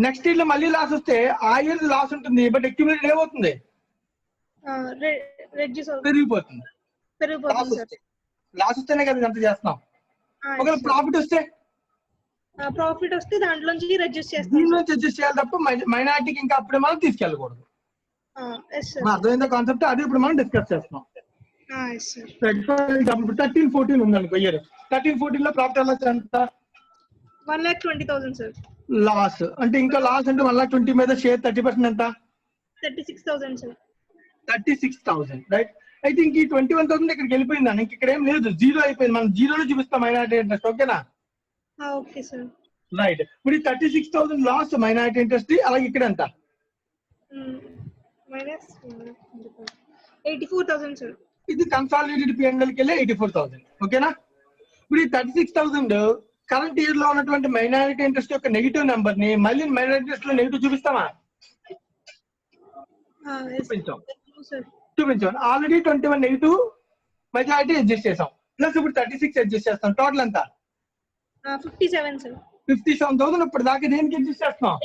Speaker 1: నెక్స్ట్ ఇయర్ లో మళ్ళీ లాస్ వస్తే ఆ ఇయర్ లాస్ ఉంటుంది, బట్ అక్యుములేట్ ఏమవుతుంది?
Speaker 4: Reduce అవుతుంది.
Speaker 1: పెరిగిపోతుంది.
Speaker 4: పెరిగిపోతుంది సార్.
Speaker 1: లాస్ వస్తేనే కదా ఎంత చేస్తున్నాం. ఒకవేళ ప్రాఫిట్ వస్తే
Speaker 4: ప్రాఫిట్ వస్తే దాంట్లోంచి రెడ్యూస్ చేస్తాం.
Speaker 1: దీని నుంచి అడ్జస్ట్ చేయాలి తప్ప మైనారిటీకి ఇంకా అప్పుడే మనం తీసుకెళ్ళకూడదు.
Speaker 4: Yes, sir.
Speaker 1: అర్థమైందా కాన్సెప్ట్? అది ఇప్పుడు మనం డిస్కస్ చేస్తున్నాం.
Speaker 4: Yes, sir.
Speaker 1: ఫర్ ఎగ్జాంపుల్ 13-14 ఉందనుకో ఇయర్. 13-14 లో ప్రాఫిట్ ఎలా ఎంత?
Speaker 4: 1,20,000, sir.
Speaker 1: లాస్ అంటే ఇంకా లాస్ అంటే 1,20,000 మీద షేర్ 30% ఎంత?
Speaker 4: 36,000, sir.
Speaker 1: 36,000 రైట్. అయితే ఇంక ఈ 21,000 ఇక్కడికి వెళ్ళిపోయిందా? ఇంక ఇక్కడ ఏం లేదు, జీరో అయిపోయింది. మనం జీరోలో చూపిస్తాం మైనారిటీ ఇంట్రెస్ట్. ఓకేనా?
Speaker 4: Okay, sir.
Speaker 1: రైట్. ఇప్పుడు ఈ 36,000 లాస్ మైనారిటీ ఇంట్రెస్ట్, అలాగే ఇక్కడ ఎంత?
Speaker 4: Minus 84,000, sir.
Speaker 1: ఇది కన్సాలిడేటెడ్ పిఎన్ఎల్ కి వెళ్ళి 84,000. ఓకేనా? ఇప్పుడు ఈ 36,000 కరెంట్ ఇయర్ లో ఉన్నటువంటి మైనారిటీ ఇంట్రెస్ట్ యొక్క నెగిటివ్ నెంబర్ ని మళ్ళీ మైనారిటీ ఇంట్రెస్ట్ లో నెగిటివ్ చూపిస్తామా?
Speaker 4: Yes, sir.
Speaker 1: చూపించాం. ఆల్రెడీ 21 నెగిటివ్ మెజారిటీ అడ్జస్ట్ చేసాం, ప్లస్ ఇప్పుడు 36 అడ్జస్ట్ చేస్తాం. టోటల్ ఎంత?
Speaker 4: 57, sir.
Speaker 1: 57,000 ఇప్పుడు దాకా దేనికి అడ్జస్ట్ చేస్తున్నాం?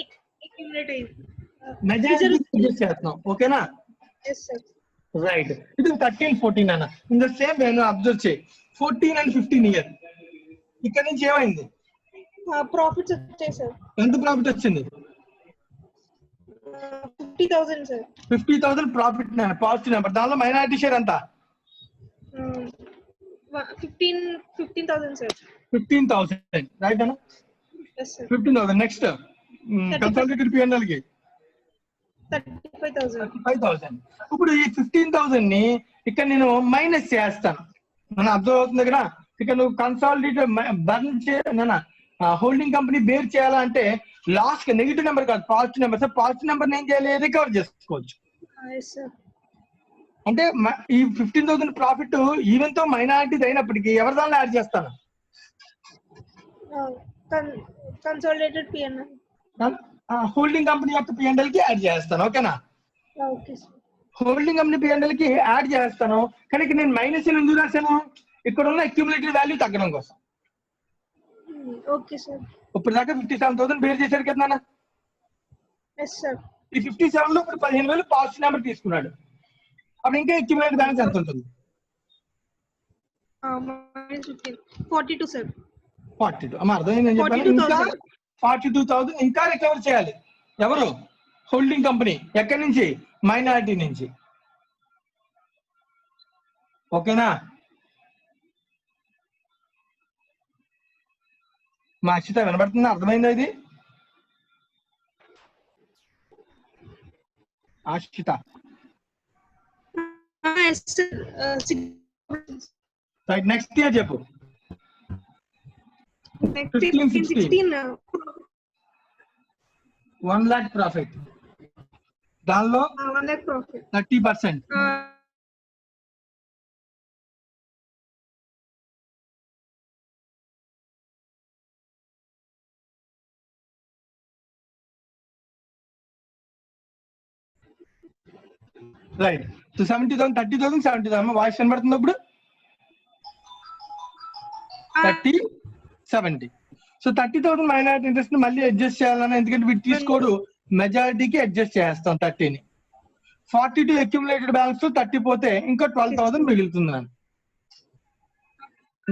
Speaker 4: Accumulate అయింది.
Speaker 1: మెజారిటీ అడ్జస్ట్ చేస్తున్నాం. ఓకేనా?
Speaker 4: Yes, sir.
Speaker 1: రైట్. ఇది 13-14 అన్న. In the same way observe చేయి, 14 and 15 ఇయర్ ఇక్కడ నుంచి ఏమైంది?
Speaker 4: ప్రాఫిట్స్ వచ్చాయి సార్.
Speaker 1: ఎంత ప్రాఫిట్ వచ్చింది?
Speaker 4: 50,000, సార్.
Speaker 1: 50,000 profit positive number. దానిలో మైనారిటీ షేర్ ఎంత?
Speaker 4: 15,000, సార్.
Speaker 1: 15,000 రైట్ అన్న.
Speaker 4: Yes, sir.
Speaker 1: 15,000. Next consolidated PNL కి
Speaker 4: 35,000.
Speaker 1: 35,000. ఇప్పుడు ఈ 15,000 ని ఇక్కడ నేను మైనస్ చేస్తాను. మనం అబ్జర్వ్ అవుతుంది కదా, ఇక్కడ నువ్వు కన్సాలిడేటెడ్ బర్న్ హోల్డింగ్ కంపెనీ బేర్ చేయాలంటే లాస్ట్ కి నెగిటివ్ నెంబర్ కాదు, positive number. Sir positive number ఏం చేయాలి? రికవర్ చేసుకోవచ్చు.
Speaker 4: Yes, sir.
Speaker 1: అంటే ఈ 15,000 ప్రాఫిట్ ఈవెన్ తో మైనారిటీ అయినప్పటికీ ఎవరి దానిలో యాడ్ చేస్తాను?
Speaker 4: Consolidated PNL.
Speaker 1: హోల్డింగ్ కంపెనీ యొక్క పిఎన్ఎల్ కి యాడ్ చేస్తాను. ఓకేనా?
Speaker 4: Okay sir.
Speaker 1: Holding company PNL కి యాడ్ చేస్తాను, కానీ ఇక్కడ నేను మైనస్ ఎందుకు రాశాను? ఇక్కడ ఉన్న అక్యూములేటెడ్ వాల్యూ తగ్గడం కోసం.
Speaker 4: Okay sir.
Speaker 1: ఇప్పుడు దాకా 57,000 బేర్ చేశారు కదా నాన్న.
Speaker 4: Yes sir.
Speaker 1: ఈ 57 లో ఇప్పుడు 15,000 పాజిటివ్ నెంబర్ తీసుకున్నాడు. అప్పుడు ఇంకా అక్యూములేటెడ్ బ్యాలెన్స్ ఎంత ఉంటుంది?
Speaker 4: -15. 42, సార్.
Speaker 1: 42. అమ్మ అర్థమైందని చెప్పాను. ఇంకా 42,000 ఇంకా రికవర్ చేయాలి. ఎవరు? Holding company. ఎక్కడి నుంచి? మైనారిటీ నుంచి. ఓకేనా? మా అక్షిత వినబడుతుందా? అర్థమైందా ఇది? ఆశిత రైట్. నెక్స్ట్ ఇయర్ చెప్పు. 15-16 1 lakh ప్రాఫిట్. దానిలో
Speaker 4: 1 lakh profit.
Speaker 1: 30%. Right. So 70,000 30,000 70,000 voice కనబడుతుంది ఇప్పుడు 30 70. సో 30,000 మైనారిటీ ఇంట్రెస్ట్ ని మళ్ళీ అడ్జస్ట్ చేయాలన్నా, ఎందుకంటే వీటి తీసుకోడు మెజారిటీకి అడ్జస్ట్ చేస్తాం 30ని. 42 అక్యుములేటెడ్ బ్యాలెన్స్ 30 పోతే ఇంకా 12,000 మిగులుతుంది.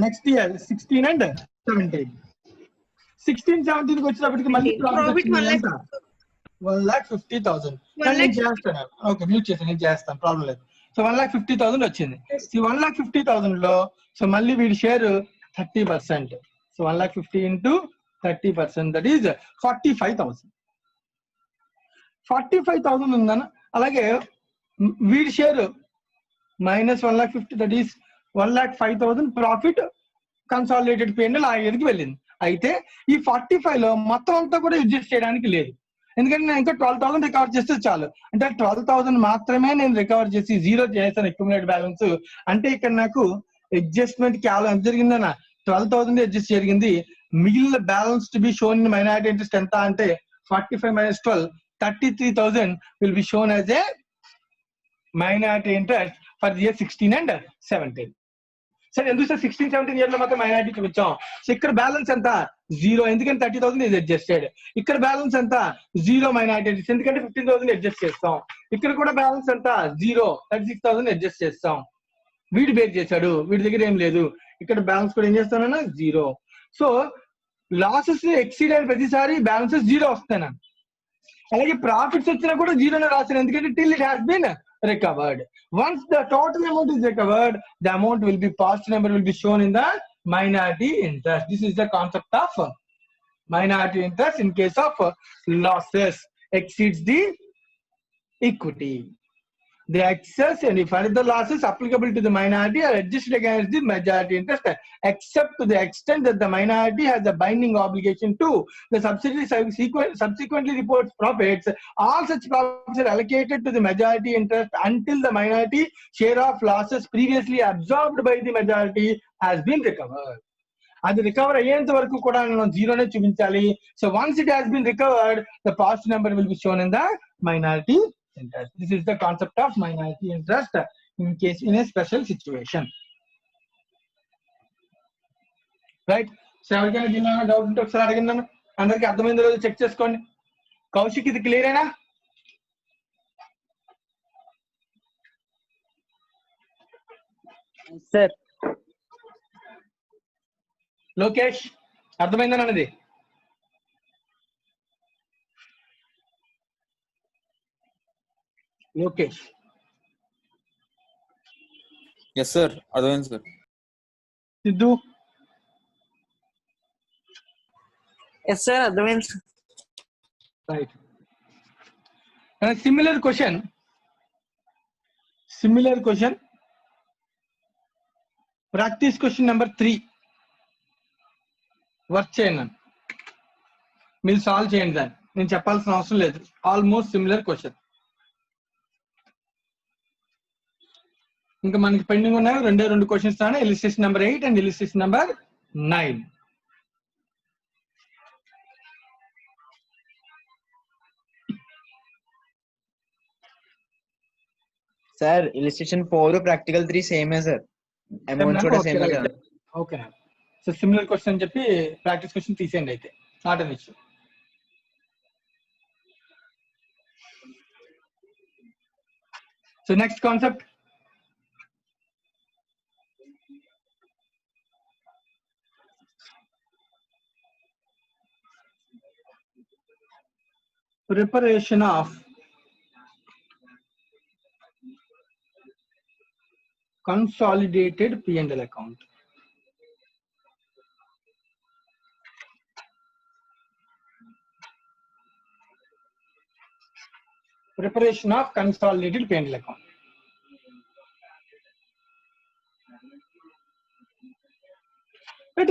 Speaker 1: Next year 16 and 17. 16, 17 వచ్చేటప్పటికి మళ్ళీ
Speaker 4: Profit
Speaker 1: 1,50,000. నేను చేస్తాను. ఓకే, మ్యూట్ చేస్తాను, నేను చేస్తాను, ప్రాబ్లం లేదు. సో 1,50,000 వచ్చింది. ఈ 1,50,000 లో సో మళ్ళీ వీడి share 30%. So 1,50,000 into 30%, that is 45,000. 45,000 ఉందన్న. అలాగే వీడి share minus 1,50,000, that is 1,05,000 profit consolidated P&L ఆ ఇయర్కి వెళ్ళింది. అయితే ఈ 45 లో మొత్తం అంతా కూడా అడ్జస్ట్ చేయడానికి లేదు, ఎందుకంటే నేను ఇంకా 12,000 రికవర్ చేస్తే చాలు. అంటే 12,000 మాత్రమే నేను రికవర్ చేసి జీరో చేస్తాను అక్యుములేటెడ్ బ్యాలెన్స్. అంటే ఇక్కడ నాకు అడ్జస్ట్మెంట్ కేవలం ఎంత జరిగిందన్న 12,000 అడ్జస్ట్ జరిగింది. మిగిలిన balance to be shown in minority interest ఎంత అంటే 45 minus 12, 33,000 will be shown as a minority interest for the year 16 and 17. సరే, ఎందుకు సార్ 16, 17 ఇయర్ లో మాత్రం మైనారిటీ చూపించాం. సో ఇక్కడ బ్యాలెన్స్ ఎంత 0, ఎందుకంటే 30,000 ఇది అడ్జస్టెడ్. ఇక్కడ బ్యాలెన్స్ ఎంత 0 మైనారిటీ ఇంట్రెస్ట్, ఎందుకంటే 15,000 అడ్జస్ట్ చేస్తాం. ఇక్కడ కూడా బ్యాలెన్స్ ఎంత 0, 36,000 అడ్జస్ట్ చేస్తాం. వీడు బేర్ చేశాడు, వీడి దగ్గర ఏం లేదు. ఇక్కడ బ్యాలెన్స్ కూడా ఏం చేస్తానన్నా 0. సో లాసెస్ ని ఎక్సీడ్ అయిన ప్రతిసారి బ్యాలెన్సెస్ 0 వస్తాయి. అలాగే ప్రాఫిట్స్ వచ్చినా కూడా 0 రాశాను, ఎందుకంటే till it has been recovered. Once the total amount is recovered, the amount will be positive number will be shown in the minority interest. This is the concept of minority interest in case of losses exceeds the equity. The excess and further losses applicable to the minority are adjusted against the majority interest, except to the extent that the minority has a binding obligation to the subsidiary subsequently reports profits. All such profits are allocated to the majority interest until the minority share of losses previously absorbed by the majority has been recovered. అది రికవర్ అయ్యేంత వరకు కూడా మనం 0నే చూపించాలి. So once it has been recovered, the positive number will be shown in the minority interest. This is the concept of minority interest in a special situation. Right? So ఎవరికైనా దీనిలో డౌట్ ఉంటే ఒకసారి అడిగినాను. అందరికి అర్థమైందో లేదో చెక్ చేసుకోండి. కౌశిక్, ఇది క్లియర్ అయినా?
Speaker 3: సార్
Speaker 1: లోకేష్, అర్థమైందని అన్నది? లోకేష్.
Speaker 5: ఎస్ సార్, అర్థమైంది సార్.
Speaker 1: సిద్ధు?
Speaker 6: ఎస్ సార్, అర్థమైంది.
Speaker 1: Right. Similar question practice question number 3 work చేయండి. మీరు సాల్వ్ చేయండి, దాన్ని నేను చెప్పాల్సిన అవసరం లేదు. Almost similar question. ఇంకా మనకి పెండింగ్ ఉన్నాయి 2 questions. Illustration number 8 and illustration number 9.
Speaker 3: Sir illustration 4 practical 3 సేమే సార్, అమౌంట్ కూడా సేమే కదా.
Speaker 1: ఓకే, సో సిమిలర్ క్వశ్చన్ అని చెప్పి ప్రాక్టీస్ క్వశ్చన్ తీసేయండి. అయితే not an issue. So next concept, preparation of consolidated P&L account. Preparation of consolidated P&L account.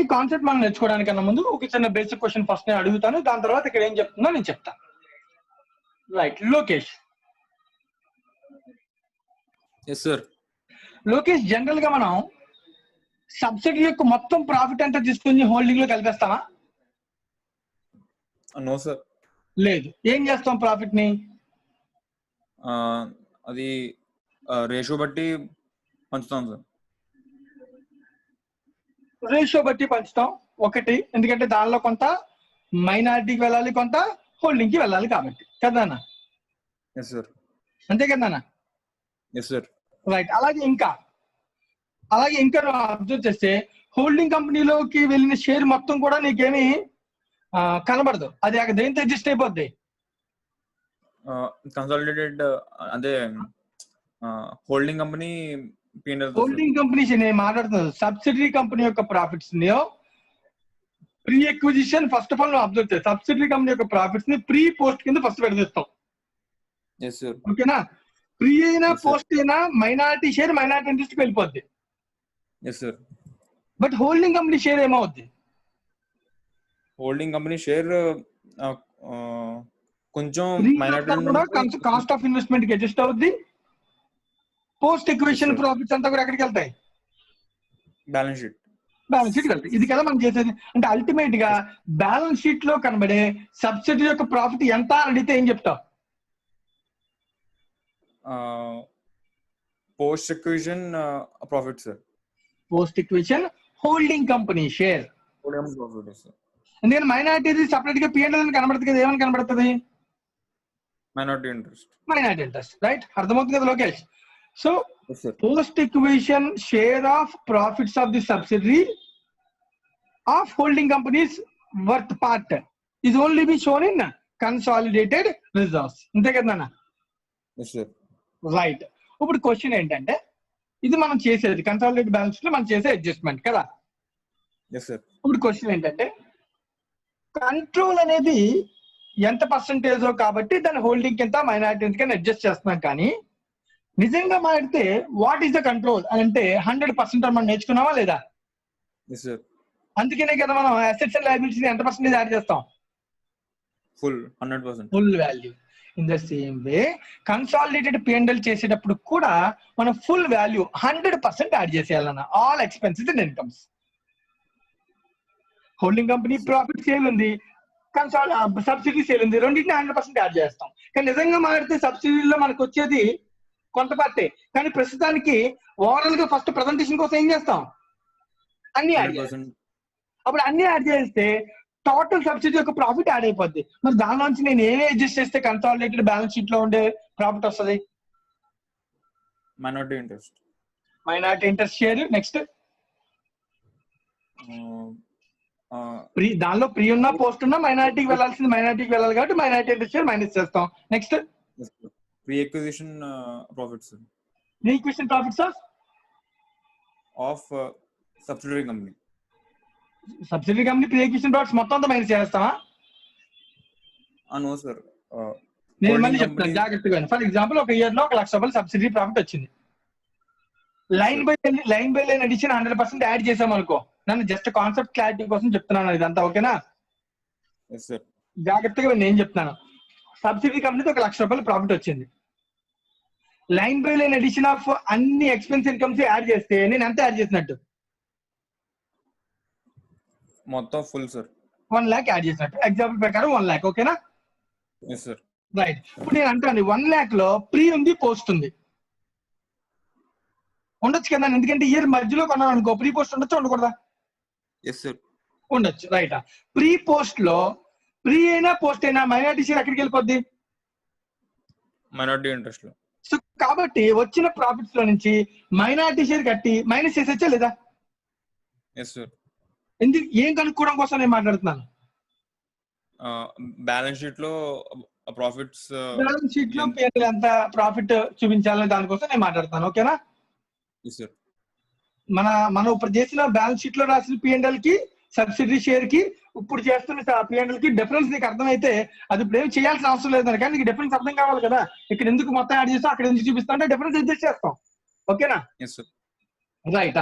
Speaker 1: ఈ కాన్సెప్ట్ మనం నేర్చుకోవడానికన్నా ముందు ఒక చిన్న బేసిక్ క్వశ్చన్ ఫస్ట్ నేను అడుగుతాను, దాని తర్వాత ఇక్కడ ఏం చెప్తుందో నేను చెప్తాను. Right, Lokesh.
Speaker 5: Yes sir.
Speaker 1: Lokesh, general గా మనం సబ్సిడీ యొక్క మొత్తం ప్రాఫిట్ అంతా తీసుకుని హోల్డింగ్ లో కలిపేస్తామా?
Speaker 5: No sir.
Speaker 1: లేదు. ఏం చేస్తాం ప్రాఫిట్ ని?
Speaker 5: అది రేషియో బట్టి పంచుతాం సార్.
Speaker 1: రేషియో బట్టి పంచుతాం ఒకటి, ఎందుకంటే దానిలో కొంత మైనారిటీకి వెళ్ళాలి, కొంత హోల్డింగ్ కి వెళ్ళాలి కాబట్టి కదా అన్న.
Speaker 5: Yes sir.
Speaker 1: అంతే కదా అన్న.
Speaker 5: Yes sir.
Speaker 1: రైట్. అలాగే ఇంకా నువ్వు అబ్జర్వ్ చేస్తే హోల్డింగ్ కంపెనీలోకి వెళ్ళిన షేర్ మొత్తం కూడా నీకేమి కనబడదు, అది అక్కడ దేంతో అడ్జస్ట్ అయిపోద్ది.
Speaker 5: కన్సాలిడేటెడ్ అంటే హోల్డింగ్ కంపెనీ
Speaker 1: హోల్డింగ్ కంపెనీస్ నేను మాట్లాడుతున్నాను సబ్సిడరీ కంపెనీ యొక్క ప్రాఫిట్స్ ని pre acquisition first of all నువ్వు అబ్జర్వ్ చేస్తావు. సబ్సిడరీ కంపెనీ యొక్క ప్రాఫిట్స్ ని ప్రీ పోస్ట్ కింద ఫస్ట్ పెడతాం.
Speaker 5: Yes sir.
Speaker 1: ఓకేనా. ప్రీ అయినా
Speaker 5: Yes, sir.
Speaker 1: పోస్ట్ అయినా మైనారిటీ షేర్ మైనారిటీ ఇంట్రెస్ట్ కి వెళ్ళిపోద్ది.
Speaker 5: Yes sir.
Speaker 1: But holding company share ఏమవుద్ది?
Speaker 5: హోల్డింగ్ కంపెనీ షేర్ కొంచెం మైనారిటీ
Speaker 1: కాస్ట్ ఆఫ్ ఇన్వెస్ట్మెంట్ కి అడ్జస్ట్ అవుద్ది. Post acquisition
Speaker 5: Yes, sir.
Speaker 1: Profits అంతా కూడా ఎక్కడికి వెళ్తాయి?
Speaker 5: Balance sheet.
Speaker 1: బ్యాలెన్స్ షీట్ వెళ్తాయి. ఇది కదా మనం చేసేది. అంటే అల్టిమేట్ గా బ్యాలెన్స్ షీట్ లో కనబడే సబ్సిడీ యొక్క ప్రాఫిట్ ఎంత అని అడిగితే ఏం చెప్తావు?
Speaker 5: Post acquisition profit sir.
Speaker 1: Post acquisition holding company share.
Speaker 5: Profit sir.
Speaker 1: ఎందుకంటే మైనారిటీ సపరేట్ గా పిఎంఎల్ అని కనబడుతుంది కదా, ఏమని కనబడుతుంది?
Speaker 5: Minority interest.
Speaker 1: Minority interest. Right. అర్థమవుతుంది కదా Lokesh? So
Speaker 5: yes sir.
Speaker 1: Post acquisition share of profits of the subsidiary of holding companies worth part is only be shown in consolidated reserves. అంతే కదా?
Speaker 5: Yes sir.
Speaker 1: రైట్. ఇప్పుడు క్వశ్చన్ ఏంటంటే ఇది మనం చేసేది కన్సాలిడేటెడ్ బ్యాలెన్స్ షీట్ లో మనం చేసే అడ్జస్ట్మెంట్ కదా.
Speaker 5: Yes sir.
Speaker 1: ఇప్పుడు క్వశ్చన్ ఏంటంటే కంట్రోల్ అనేది ఎంత పర్సంటేజో కాబట్టి దాని హోల్డింగ్ కింద మైనారిటీ కింద అడ్జస్ట్ చేస్తున్నాం. కానీ నిజంగా మాట్లాడితే వాట్ ఈస్ ద కంట్రోల్ అని అంటే 100% మనం నేర్చుకున్నావా లేదా?
Speaker 5: Yes sir.
Speaker 1: అందుకనే కదా మనం అసెట్స్ అండ్ లయబిలిటీస్ ఎంత పర్సెంటేజ్ యాడ్ చేస్తాం?
Speaker 5: Full 100%.
Speaker 1: Full value. In the same way consolidated P&L చేసేటప్పుడు కూడా మనం ఫుల్ వాల్యూ 100% యాడ్ చేసేయాలన్న all expenses and incomes. Holding company profit sale ఉంది, సబ్సిడీ సేల్ ఉంది, రెండింటిని 100% యాడ్ చేస్తాం. కానీ నిజంగా మాట్లాడితే సబ్సిడీలో మనకు వచ్చేది కొంత పార్టే. కానీ ప్రస్తుతానికి ఓవరాల్ గా ఫస్ట్ ప్రజెంటేషన్ కోసం ఏం చేస్తాం? అన్ని యాడ్ చేస్తాం. అప్పుడు అన్ని యాడ్ చేస్తే టోటల్ సబ్సిడీ యొక్క ప్రాఫిట్ యాడ్ అయిపోద్ది. మరి దాని నుంచి నేను ఏమి అడ్జస్ట్ చేస్తే కన్సాలిడేటెడ్ బ్యాలెన్స్ షీట్ లో ఉండే ప్రాఫిట్ వస్తుంది?
Speaker 5: Minority interest.
Speaker 1: Minority interest share. Next దానిలో ప్రీ ఉన్నా పోస్ట్ ఉన్నా మైనారిటీకి వెళ్ళాల్సింది మైనారిటీకి వెళ్ళాలి కాబట్టి మైనారిటీ ఇంట్రెస్ట్ షేర్ మైనస్ చేస్తాం. Next
Speaker 5: pre acquisition profits.
Speaker 1: Pre acquisition profits
Speaker 5: of subsidiary company.
Speaker 1: Subsidy company pre acquisition profits మొత్తం అంతా మైనస్ చేస్తావా?
Speaker 5: No sir.
Speaker 1: నేను మళ్ళీ చెప్తాను జాగ్రత్తగా. ఫర్ ఎగ్జాంపుల్ ఒక ఇయర్ లో 1,00,000 రూపాయలు సబ్సిడీ ప్రాఫిట్ వచ్చింది. Line by line addition 100% add చేసాం అనుకో. నన్ను జస్ట్ కాన్సెప్ట్ క్లారిటీ కోసం చెప్తున్నాను ఇదంతా. ఓకేనా? జాగ్రత్తగా నేను చెప్తున్నాను. సబ్సిడీ కంపెనీకి 1,00,000 రూపాయలు ప్రాఫిట్ వచ్చింది. Line by line addition of అన్ని ఎక్స్పెన్స్ ఇన్కమ్స్ యాడ్ చేస్తే నేను ఎంత యాడ్ చేసినట్టు?
Speaker 5: మొత్తం ఫుల్ సార్
Speaker 1: 1 lakh యాడ్ చేసినట్టు. ఎగ్జాంపుల్ ప్రకారం 1 lakh. ఓకేనా?
Speaker 5: Yes sir.
Speaker 1: రైట్. ఇప్పుడు నేను అంటాను 1 lakh లో ప్రీ ఉంది పోస్ట్ ఉంది. ఉండొచ్చు కదా, ఎందుకంటే ఇయర్ మధ్యలో కొన్నాను అనుకో, ప్రీ పోస్ట్ ఉండొచ్చు ఉండకూడదా?
Speaker 5: Yes sir.
Speaker 1: ఉండొచ్చు. రైట్. ప్రీ పోస్ట్ లో ప్రీ అయినా పోస్ట్ అయినా మైనారిటీ షేర్ ఎక్కడికి వెళ్ళిపోద్ది?
Speaker 5: మైనారిటీ ఇంట్రెస్ట్ లో.
Speaker 1: సో కాబట్టి వచ్చిన ప్రాఫిట్స్ లో నుంచి మైనారిటీ షేర్ కట్టి మైనస్ చేసేచ్చా లేదా?
Speaker 5: Yes sir.
Speaker 1: ఎందుకు ఏం కనుక్కోవడం కోసం నేను మాట్లాడుతున్నాను.
Speaker 5: బ్యాలెన్స్ షీట్ లో ప్రాఫిట్స్,
Speaker 1: బ్యాలెన్స్ షీట్ లో P&L ఎంత ప్రాఫిట్ చూపించాలని దానికోసం నేను మాట్లాడుతాను. ఓకేనా?
Speaker 5: Yes sir.
Speaker 1: మనం ఇప్పుడు చేసిన బ్యాలెన్స్ షీట్ లో రాసిన P&L కి సబ్సిడీ షేర్ కి ఇప్పుడు చేస్తున్న P&L కి డిఫరెన్స్ నీకు అర్థమైతే అది ఇప్పుడు ఏం చేయాల్సిన అవసరం లేదు. కానీ నీకు డిఫరెన్స్ అర్థం కావాలి కదా. ఇక్కడ ఎందుకు మొత్తం యాడ్ చేస్తాం, అక్కడ ఎందుకు చూపిస్తాం అంటే డిఫరెన్స్ అడ్జస్ట్ చేస్తాం. ఓకేనా?
Speaker 5: Yes sir.
Speaker 1: Right.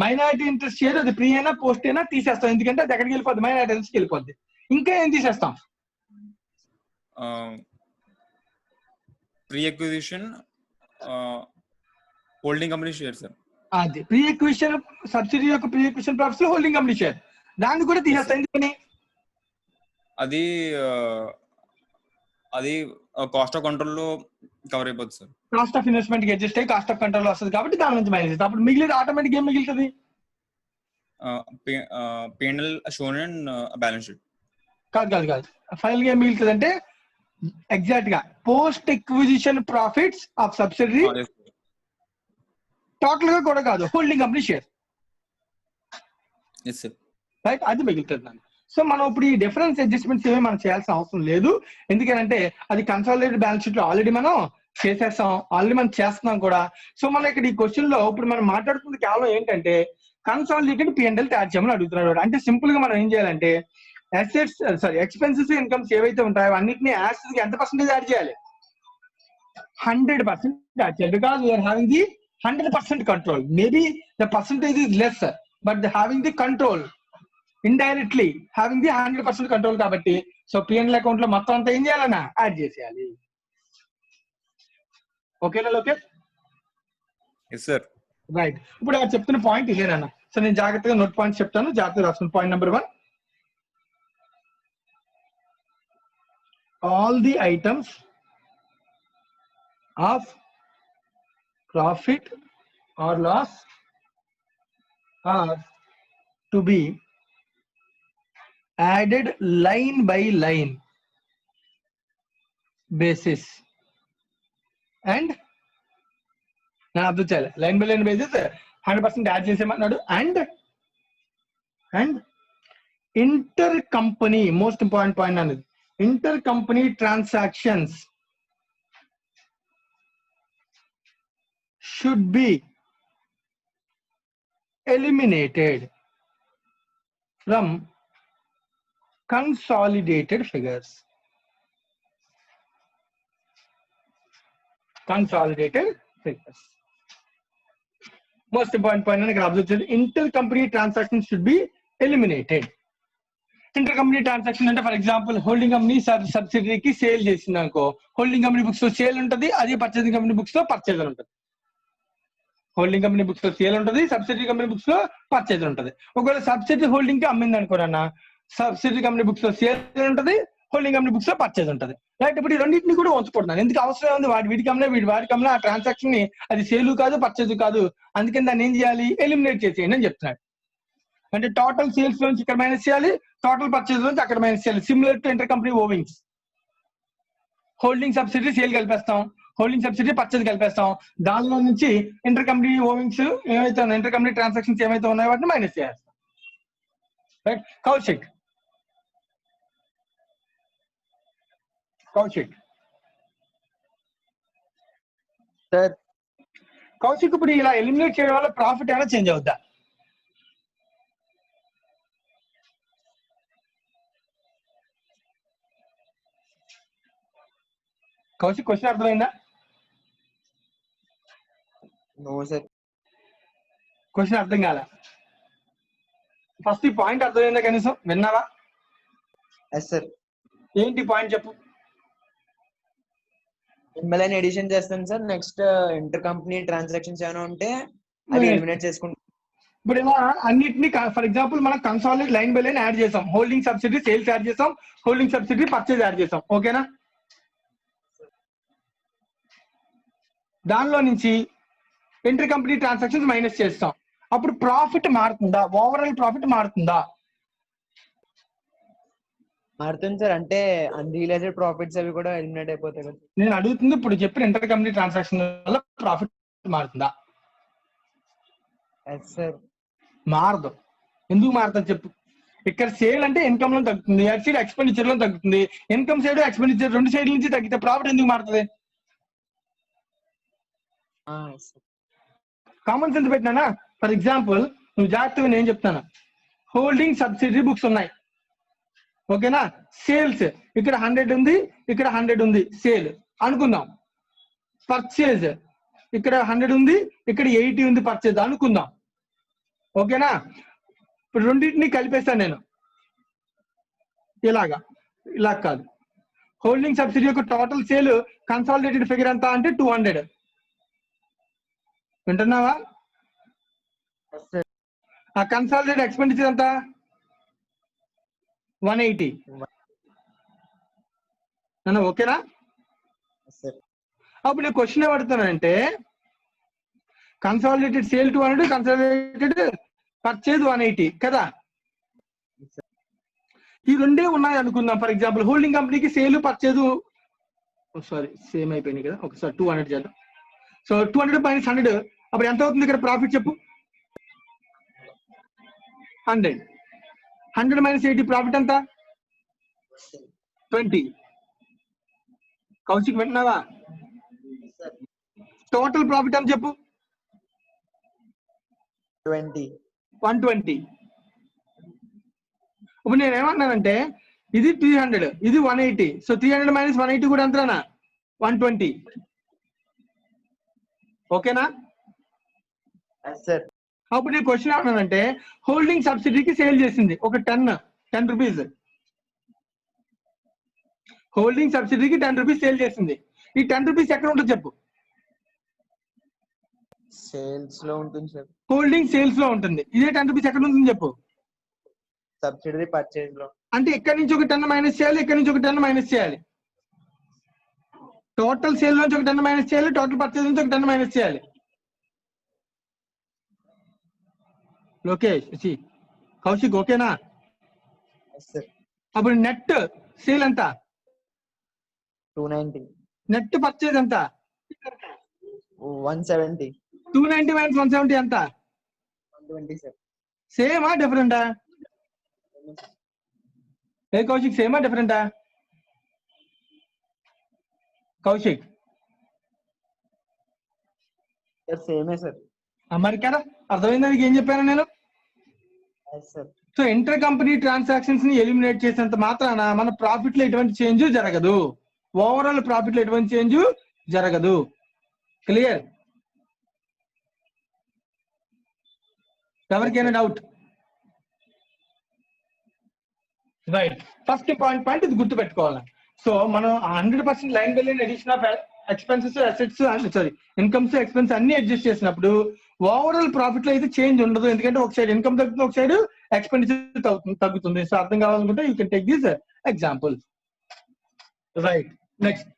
Speaker 1: Minority interest share అది ప్రీ అయినా పోస్ట్ అయినా తీసేస్తాం, ఎందుకంటే అది ఎక్కడికి వెళ్ళిపోద్ది? మైనారిటీ ఇంట్రెస్ట్కి వెళ్ళిపోద్ది. ఇంకా ఏం తీసేస్తాం?
Speaker 5: Pre acquisition holding company share sir.
Speaker 1: అది ప్రీ ఎక్విజిషన్ సబ్సిడీ యొక్క pre acquisition profits holding company share, దాన్ని కూడా తీసేస్తాం. ఎందుకని?
Speaker 5: అది కాస్ట్ ఆఫ్ కంట్రోల్ లో కవర్ అయిపోతుంది సార్.
Speaker 1: కాస్ట్ ఆఫ్ ఇన్వెస్ట్మెంట్ కి అడ్జస్ట్ అయ్యి కాస్ట్ ఆఫ్ కంట్రోల్ వస్తుంది కాబట్టి దాని నుంచి మైనస్ చేస్తాం. అప్పుడు మిగిలిన ఆటోమేటిక్ ఏం మిగులుతుంది?
Speaker 5: P&L shown in balance sheet.
Speaker 1: కాదు ఫైనల్ గా ఏం మిగులుతుంది అంటే ఎగ్జాక్ట్ గా post acquisition profits of subsidiary total గా కూడా కాదు, holding company share,
Speaker 5: yes sir.
Speaker 1: Right, అది మిగులుతుంది. సో మనం ఇప్పుడు ఈ డిఫరెన్స్ అడ్జస్ట్మెంట్స్ ఏమీ మనం చేయాల్సిన అవసరం లేదు. ఎందుకంటే అది కన్సాలిడేటెడ్ బ్యాలెన్స్ షీట్ లో ఆల్రెడీ మనం చేసేస్తాం, ఆల్రెడీ మనం చేస్తున్నాం కూడా. సో మనం ఇక్కడ ఈ క్వశ్చన్ లో ఇప్పుడు మనం మాట్లాడుతుంది కేవలం ఏంటంటే కన్సాలిడేటెడ్ P&L తయారు చేయమని అడుగుతున్నాడు. అంటే సింపుల్ గా మనం ఏం చేయాలంటే అసెట్స్ ఎక్స్పెన్సెస్ ఇన్కమ్స్ ఏవైతే ఉంటాయో అన్నిటిని యాసెట్స్ కి ఎంత పర్సెంటేజ్ యాడ్ చేయాలి? 100% యాడ్ చేయాలి. Because we are having the 100% control. Maybe the percentage is less, but having the control indirectly having the 100% control కాబట్టి సో P&L అకౌంట్ లో మొత్తం అంతా ఏం చేయాలన్నా యాడ్ చేసేయాలి. ఓకేనా లోకేష్?
Speaker 5: Yes sir.
Speaker 1: రైట్, ఇప్పుడు ఆయన చెప్తున్న పాయింట్ ఇదేనన్నా. సో నేను జాగ్రత్తగా నోట్ పాయింట్స్ చెప్తాను, జాగ్రత్తగా రాసుకున్న. Point number 1, all the items of profit or loss are to be added line by line basis and నేను అర్థం చేయాలి. Line by line basis 100% add చేసేమన్నాడు. And inter company, most important point అనేది, inter company transactions should be eliminated from consolidated figures. Consolidated figures. Most important point is that intercompany transactions should be eliminated. Intercompany transaction అంటే ఫర్ ఎగ్జాంపుల్ హోల్డింగ్ కంపెనీ సబ్సిడరీకి సేల్ చేసింది అనుకో, హోల్డింగ్ కంపెనీ బుక్స్ లో సేల్ ఉంటుంది, అది పర్చేసింగ్ కంపెనీ బుక్స్ లో పర్చేజ్ ఉంటుంది. హోల్డింగ్ కంపెనీ బుక్స్ లో సేల్ ఉంటుంది, సబ్సిడరీ కంపెనీ బుక్స్ లో పర్చేజ్ ఉంటుంది. ఒకవేళ సబ్సిడరీ హోల్డింగ్ కి అమ్మింది అనుకోరన్నా, సబ్సిడరీ కంపెనీ బుక్స్ లో సేల్ ఉంటుంది, హోల్డింగ్ కంపెనీ బుక్స్ లో పర్చేజ్ ఉంటుంది. రైట్, ఇప్పుడు ఈ రెండింటిని కూడా ఉంచుకుంటున్నాను. ఎందుకు అవసరం ఉంది? వీడికి అమ్మినా వాడికి అమ్మినా ఆ ట్రాన్సాక్షన్ ని అది సేల్ కాదు, పర్చేజ్ కాదు, అందుకని దాన్ని ఏం చేయాలి? ఎలిమినేట్ చేసేయండి అని చెప్తున్నాడు. అంటే టోటల్ సేల్స్ నుంచి ఇక్కడ మైనస్ చేయాలి, టోటల్ పర్చేజ్ నుంచి అక్కడ మైనస్ చేయాలి. Similar to inter company owings. Holding subsidiary sale కలిపేస్తాం, హోల్డింగ్ సబ్సిడీ పర్చేజ్ కలిపేస్తాం, దానిలో నుంచి ఇంటర్ కంపెనీ ఓవింగ్స్ ఏమైతే ఉన్నాయో, ఇంటర్ కంపెనీ ట్రాన్సాక్షన్స్ ఏమైతే ఉన్నాయో వాటిని మైనస్ చేస్తాం. రైట్, కౌశిక్
Speaker 3: సార్
Speaker 1: కౌశిక్ ఇప్పుడు ఇలా ఎలిమినేట్ చేయడం వల్ల ప్రాఫిట్ ఏమైనా చేంజ్ అవుద్దా? కౌశిక్ క్వశ్చన్ అర్థమైందా?
Speaker 3: No sir.
Speaker 1: క్వశ్చన్ అర్థం కాల. ఫస్ట్ ఈ పాయింట్ అర్థమైందా? కనీసం విన్నావా?
Speaker 3: Yes sir.
Speaker 1: ఏంటి పాయింట్ చెప్పు.
Speaker 3: మిమ్మల్ని ఎడిషన్ చేస్తాను sir. Next inter company transactions ఏమైనా ఉంటే అది ఎలిమినేట్ చేసుకుంటాం.
Speaker 1: ఇప్పుడు ఇలా అన్నిటిని ఫర్ ఎగ్జాంపుల్ మనం consolidate line by line add చేసాం. హోల్డింగ్ సబ్సిడీ సేల్స్ యాడ్ చేసాం, హోల్డింగ్ సబ్సిడీ పర్చేజ్ యాడ్ చేసాం. ఓకేనా? దానిలో నుంచి ఇంటర్ కంపెనీ ట్రాన్సాక్షన్స్ మైనస్ చేస్తాం. అప్పుడు ప్రాఫిట్ మారుతుందా? ఓవరాల్ ప్రాఫిట్ మారుతుందా?
Speaker 3: మారుతుంది సార్. అంటే అన్రియలైజ్డ్ ప్రాఫిట్స్ అవి కూడా ఎలిమినేట్ అయిపోతాయి కదా.
Speaker 1: నేను అడుగుతుంది ఇప్పుడు చెప్పిన ఇంటర్ కంపెనీ ట్రాన్సాక్షన్ వల్ల ప్రాఫిట్ మారుతుందా?
Speaker 3: Yes sir.
Speaker 1: మారదు. ఎందుకు మారుతుంది చెప్పు. ఇక్కడ సేల్ అంటే ఇన్కమ్ లో తగ్గుతుంది, అటు సైడ్ ఎక్స్పెండిచర్ లో తగ్గుతుంది. ఇన్కమ్ సైడ్ ఎక్స్పెండిచర్ రెండు సైడ్ నుంచి తగ్గితే ప్రాఫిట్ ఎందుకు మారుతుంది? కామన్ సెన్స్ పెట్టినా. ఫర్ ఎగ్జాంపుల్ నువ్వు జాగ్రత్తగా నేను చెప్తాను. హోల్డింగ్ సబ్సిడరీ బుక్స్ ఉన్నాయి, ఓకేనా? సేల్స్ ఇక్కడ 100 ఉంది, ఇక్కడ 100 ఉంది సేల్ అనుకుందాం. పర్చేజ్ ఇక్కడ 100 ఉంది, ఇక్కడ 80 ఉంది పర్చేజ్ అనుకుందాం. ఓకేనా? ఇప్పుడు రెండింటిని కలిపేస్తాను నేను. ఇలా కాదు. హోల్డింగ్ సబ్సిడీ యొక్క టోటల్ సేల్ కన్సాలిడేటెడ్ ఫిగర్ ఎంత అంటే 200. వింటున్నావా? ఆ కన్సాలిడేటెడ్ ఎక్స్పెండిచర్ ఎంత? 180. ఓకేనా? అప్పుడు నేను క్వశ్చన్ ఏమడుతానంటే కన్సాలిడేటెడ్ సేల్ 200, కన్సాలిడేటెడ్ పర్చేజ్ 180 కదా. ఈ రెండే ఉన్నాయి అనుకుందాం. ఫర్ ఎగ్జాంపుల్ హోల్డింగ్ కంపెనీకి సేల్ పర్చేజ్ సారీ సేమ్ అయిపోయినాయి కదా, ఒకసారి 200 చేద్దాం. సో 200 మైనస్ 100 అప్పుడు ఎంత అవుతుంది ఇక్కడ ప్రాఫిట్ చెప్పు? 100. 100 మైనస్ 80 ప్రాఫిట్ ఎంత? 20. కౌశిక్ వింటున్నావా? టోటల్ ప్రాఫిట్ ఎంత చెప్పు? 120. ఇప్పుడు నేను ఏమన్నానంటే ఇది 300, ఇది 180. సో 300 మైనస్ 180 కూడా ఎంతనా? 120. ఓకేనా? అప్పుడు నేను క్వశ్చన్ ఏమన్నానంటే హోల్డింగ్ సబ్సిడీకి సేల్ చేసింది ఒక 10 రూపీస్. హోల్డింగ్ సబ్సిడీకి 10 రూపీస్ సేల్ చేసింది. ఈ 10 రూపీస్ ఎక్కడ ఉంటుంది చెప్పు?
Speaker 3: సేల్స్ లో ఉంటుంది సార్.
Speaker 1: హోల్డింగ్ సేల్స్ లో ఉంటుంది. ఇదే 10 రూపీస్ ఎక్కడ ఉంటుంది చెప్పు?
Speaker 3: సబ్సిడరీ పర్చేజ్ లో.
Speaker 1: అంటే ఇక్కడ నుంచి ఒక 10 మైనస్ చేయాలి, ఇక్కడ నుంచి ఒక 10 మైనస్ చేయాలి. టోటల్ సేల్ నుంచి ఒక 10 మైనస్ చేయాలి, టోటల్ పర్చేజ్ నుంచి ఒక 10 మైనస్ చేయాలి. లోకేష్ కౌశిక్ ఓకేనా? అప్పుడు నెట్ సేల్ ఎంత?
Speaker 3: 290.
Speaker 1: నెట్ పర్చేజ్ ఎంత?
Speaker 3: 170.
Speaker 1: 290 మైనస్ 170 ఎంత?
Speaker 3: 120 సార్.
Speaker 1: సేమా డిఫరెంటా? ఏ కౌశిక్ సేమా డిఫరెంటా? కౌశిక్
Speaker 3: సేమే సార్.
Speaker 1: మరి కదా అర్థమైందా నీకు ఏం చెప్పాను నేను? సో ఇంటర్ కంపెనీ ట్రాన్సాక్షన్స్ ని ఎలిమినేట్ చేసేంత మాత్రాన మన ప్రాఫిట్ లో ఎటువంటి చేంజ్ జరగదు. ఓవరాల్ ప్రాఫిట్ లో ఎటువంటి చేంజ్ జరగదు. క్లియర్? ఎవరికైనా డౌట్? రైట్. ఫస్ట్ పాయింట్ ఇది గుర్తు పెట్టుకోవాలి. సో మనం 100% line by line addition of expenses, assets sorry incomes, expense అన్ని అడ్జస్ట్ చేసినప్పుడు ఓవరాల్ ప్రాఫిట్ లో అయితే చేంజ్ ఉండదు. ఎందుకంటే ఒక సైడ్ ఇన్కమ్ తగ్గుతుంది, ఒక సైడ్ ఎక్స్పెండిచర్ తగ్గుతుంది. సో అర్థం కావాలనుకుంటే you can take this example. Right. Next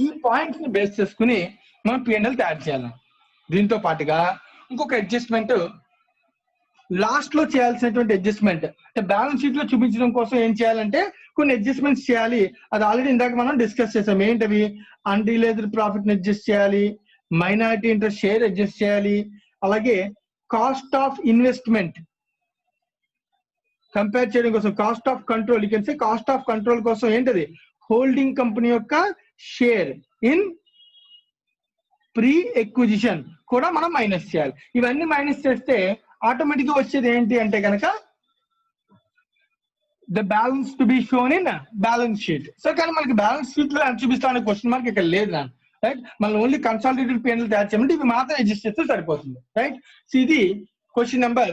Speaker 1: ఈ పాయింట్స్ ని బేస్ చేసుకుని మనం P&L తయారు చేయాలి. దీంతో పాటుగా ఇంకొక అడ్జస్ట్మెంట్ లాస్ట్ లో చేయాల్సినటువంటి అడ్జస్ట్మెంట్ అంటే బ్యాలెన్స్ షీట్ లో చూపించడం కోసం ఏం చేయాలంటే కొన్ని అడ్జస్ట్మెంట్స్ చేయాలి. అది ఆల్రెడీ ఇందాక మనం డిస్కస్ చేసాం. ఏంటవి? అన్డిలేజ్డ్ ప్రాఫిట్ ని అడ్జస్ట్ చేయాలి, మైనారిటీ ఇంట్రెస్ట్ షేర్ అడ్జస్ట్ చేయాలి, అలాగే కాస్ట్ ఆఫ్ ఇన్వెస్ట్మెంట్ కంపేర్ చేయడం కోసం cost of control, you can say cost of control కోసం ఏంటది? హోల్డింగ్ కంపెనీ యొక్క షేర్ ఇన్ ప్రీ ఎక్విజిషన్ కూడా మనం మైనస్ చేయాలి. ఇవన్నీ మైనస్ చేస్తే ఆటోమేటిక్ గా వచ్చేది ఏంటి అంటే కనుక the balance to be shown in balance sheet. So కానీ మనకి బ్యాలెన్స్ షీట్ లో ఎంత చూపిస్తామనే క్వశ్చన్ మార్క్ ఇక్కడ లేదు నాన్న. రైట్. మనం ఓన్లీ కన్సాలిడేటెడ్ P&L తయారు చేయమంటే ఇవి మాత్రం అడ్జస్ట్ చేస్తే సరిపోతుంది. రైట్. సో ఇది క్వశ్చన్ నెంబర్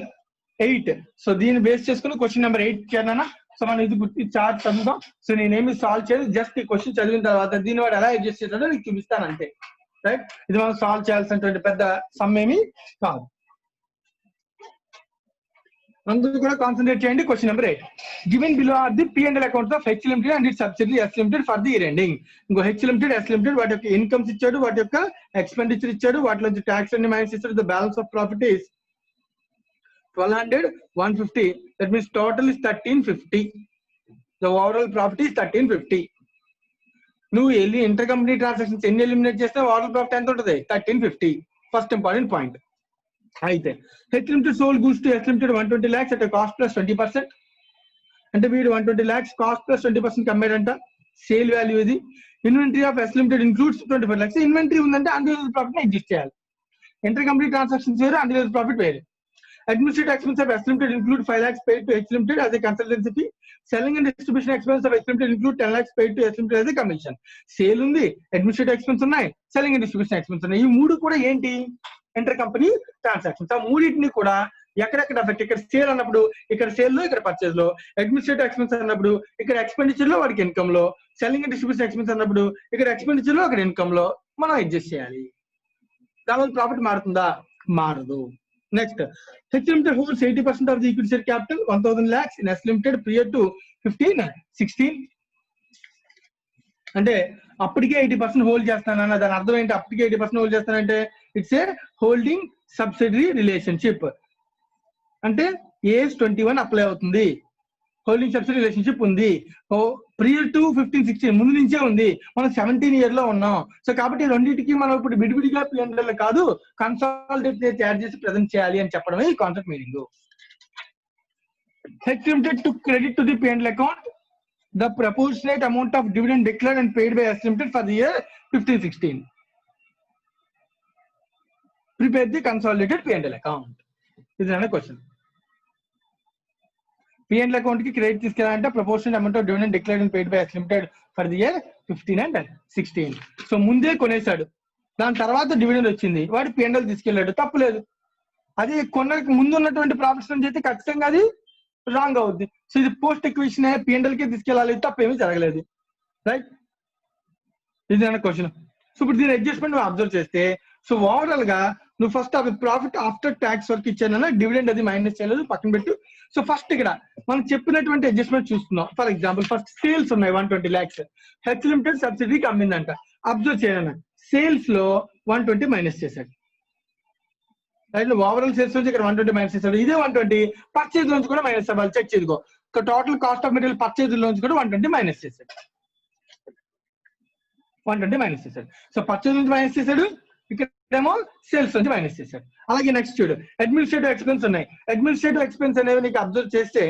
Speaker 1: 8. సో దీన్ని బేస్ చేసుకుని క్వశ్చన్ నెంబర్ 8 చేయాలన్నా. సో మనం ఇది చార్ట్ చదువుతాం. సో నేనేమి సాల్వ్ చేయలేదు, జస్ట్ ఈ క్వశ్చన్ చదివిన తర్వాత దీన్ని వాడు ఎలా అడ్జస్ట్ చేస్తాడో నీకు చూపిస్తాను అంతే. రైట్. ఇది మనం సాల్వ్ చేయాల్సినటువంటి పెద్ద సమ్ ఏమి కాదు. అందరూ కూడా కాన్సన్ట్రేట్ చేయండి. Question number 8. Given below are the P&L accounts of H Limited and its subsidiary S Limited for the year ending. ఇంకో H Limited, S Limited వాటి యొక్క ఇన్కమ్స్ ఇచ్చాడు, వాటి యొక్క ఎక్స్పెండిచర్ ఇచ్చాడు, వాటిలో ట్యాక్స్ అన్ని మైనస్ ఇచ్చాడు. The balance of profit is 1200, 150. That means total is 1350. The overall profit is 1350. నువ్వు వెళ్ళి ఇంటర్ కంపెనీ ట్రాన్సాక్షన్స్ ఎన్ని ఎలిమినేట్ చేస్తే ఓవరాల్ ప్రాఫిట్ ఎంత ఉంటుంది? 1350. First important point. అయితే H Limited sold goods to S Limited 120 lakhs at a cost plus 20%. అంటే వీడు 120 lakhs కాస్ట్ ప్లస్ 20% అమ్మాడంట. సేల్ వాల్యూ ఇది. Inventory of S Limited includes 25 lakhs. Inventory ఉందంటే అన్డిలేజ్డ్ ప్రాఫిట్ ని అడ్జస్ట్ చేయాలి. ఇంటర్ కంపెనీ ట్రాన్సాక్షన్స్ వేరు, అన్డిలేజ్డ్ ప్రాఫిట్ వేరు. Administrative expense of S Limited include 5 lakhs paid to H Limited as a consultancy fee. Selling and distribution expense of H Limited include 10 lakhs paid to S Limited as a commission. Sale ఉంది, administrative expense ఉన్నాయి, selling and distribution expense ఉన్నాయి. ఈ మూడు కూడా ఏంటి? Inter company transactions. ఆ మూడింటిని కూడా ఎక్కడెక్కడ ఎఫెక్ట్? ఇక్కడ సేల్ అన్నప్పుడు ఇక్కడ సేల్ లో, ఇక్కడ పర్చేజ్ లో. అడ్మినిస్ట్రేటివ్ ఎక్స్పెన్స్ అన్నప్పుడు ఇక్కడ ఎక్స్పెండిచర్ లో, వాడికి ఇన్కమ్ లో. సెల్లింగ్ అండ్ డిస్ట్రిబ్యూషన్ ఎక్స్పెన్స్ అన్నప్పుడు ఇక్కడ ఎక్స్పెండిచర్ లో, అక్కడ ఇన్కమ్ లో మనం అడ్జస్ట్ చేయాలి. దానివల్ల ప్రాఫిట్ మారుతుందా? మారదు. Next, H Limited holds 80% of the equity share capital, 1,000 lakhs in S Limited prior to 15-16. అంటే అప్పటికే 80% హోల్డ్ చేస్తానన్న దాని అర్థం ఏంటి? అప్పటికే 80% హోల్డ్ చేస్తానంటే it's a holding subsidiary relationship. అంటే ఏజ్ 21 అప్లై అవుతుంది. హోల్డింగ్ సబ్సిడీ రిలేషన్షిప్ ఉంది. ప్రియర్ టు 15-16 ముందు నుంచే ఉంది. మనం 17 year లో ఉన్నాం. సో కాబట్టి రెండింటికి మనం ఇప్పుడు విడివిడిగా P&L కాదు, కన్సాలిడేట్ తయారు చేసి ప్రెజెంట్ చేయాలి అని చెప్పడమే ఈ concept meaning. H Limited took credit to the P&L account the proportionate amount of dividend declared and paid by S Limited for the year 15-16. Prepare the consolidated P&L account. This is another question. P&L account కి credit తీసుకెళ్ళాలంటే proportionate amount of dividend declared and paid by S Limited for the year 15-16. So ముందే కొనేసాడు, దాని తర్వాత డివిడెండ్ వచ్చింది, వాడు P&L తీసుకెళ్ళాడు, తప్పులేదు. అది కొన్న ముందు ఉన్నటువంటి ప్రాఫిట్స్ నుంచి అయితే ఖచ్చితంగా అది రాంగ్ అవుద్ది. సో ఇది పోస్ట్ ఎక్విజిషన్ P&L కి తీసుకెళ్ళాలి, తప్పేమీ జరగలేదు. రైట్, ఇది అన్న క్వశ్చన్. సో ఇప్పుడు దీని అడ్జస్ట్మెంట్ నువ్వు అబ్జర్వ్ చేస్తే, సో ఓవరాల్ గా నువ్వు ఫస్ట్ అవి ప్రాఫిట్ ఆఫ్టర్ ట్యాక్స్ వరకు ఇచ్చానన్నా డివిడెండ్ అది మైనస్ చేయలేదు, పక్కన పెట్టు. సో ఫస్ట్ ఇక్కడ మనం చెప్పినటువంటి అడ్జస్ట్మెంట్ చూస్తున్నాం. ఫర్ ఎగ్జాంపుల్ ఫస్ట్ సేల్స్ ఉన్నాయి 120 lakhs, H Limited సబ్సిడీకి అమ్మిందంట. అబ్జర్వ్ చేయాలన్నా సేల్స్ లో 120 మైనస్ చేశాడు. రైట్, ఓవరాల్ సేల్స్ నుంచి ఇక్కడ 120 మైనస్ చేశాడు. ఇదే 120 పర్చేజ్ లోంచి కూడా మైనస్ అవ్వాలి, చెక్ చేసుకో. Total cost of material purchase లోంచి కూడా 120 మైనస్ చేశాడు. 120 మైనస్ చేశాడు. సో పర్చేజ్ నుంచి మైనస్ చేశాడు, ఇక్కడేమో సేల్స్ నుంచి మైనస్ చేశాడు. అలాగే నెక్స్ట్ చూడు, అడ్మినిస్ట్రేటివ్ ఎక్స్పెన్స్ ఉన్నాయి. అడ్మినిస్ట్రేటివ్ ఎక్స్పెన్స్ అనేవి నీకు అబ్జర్వ్ చేస్తే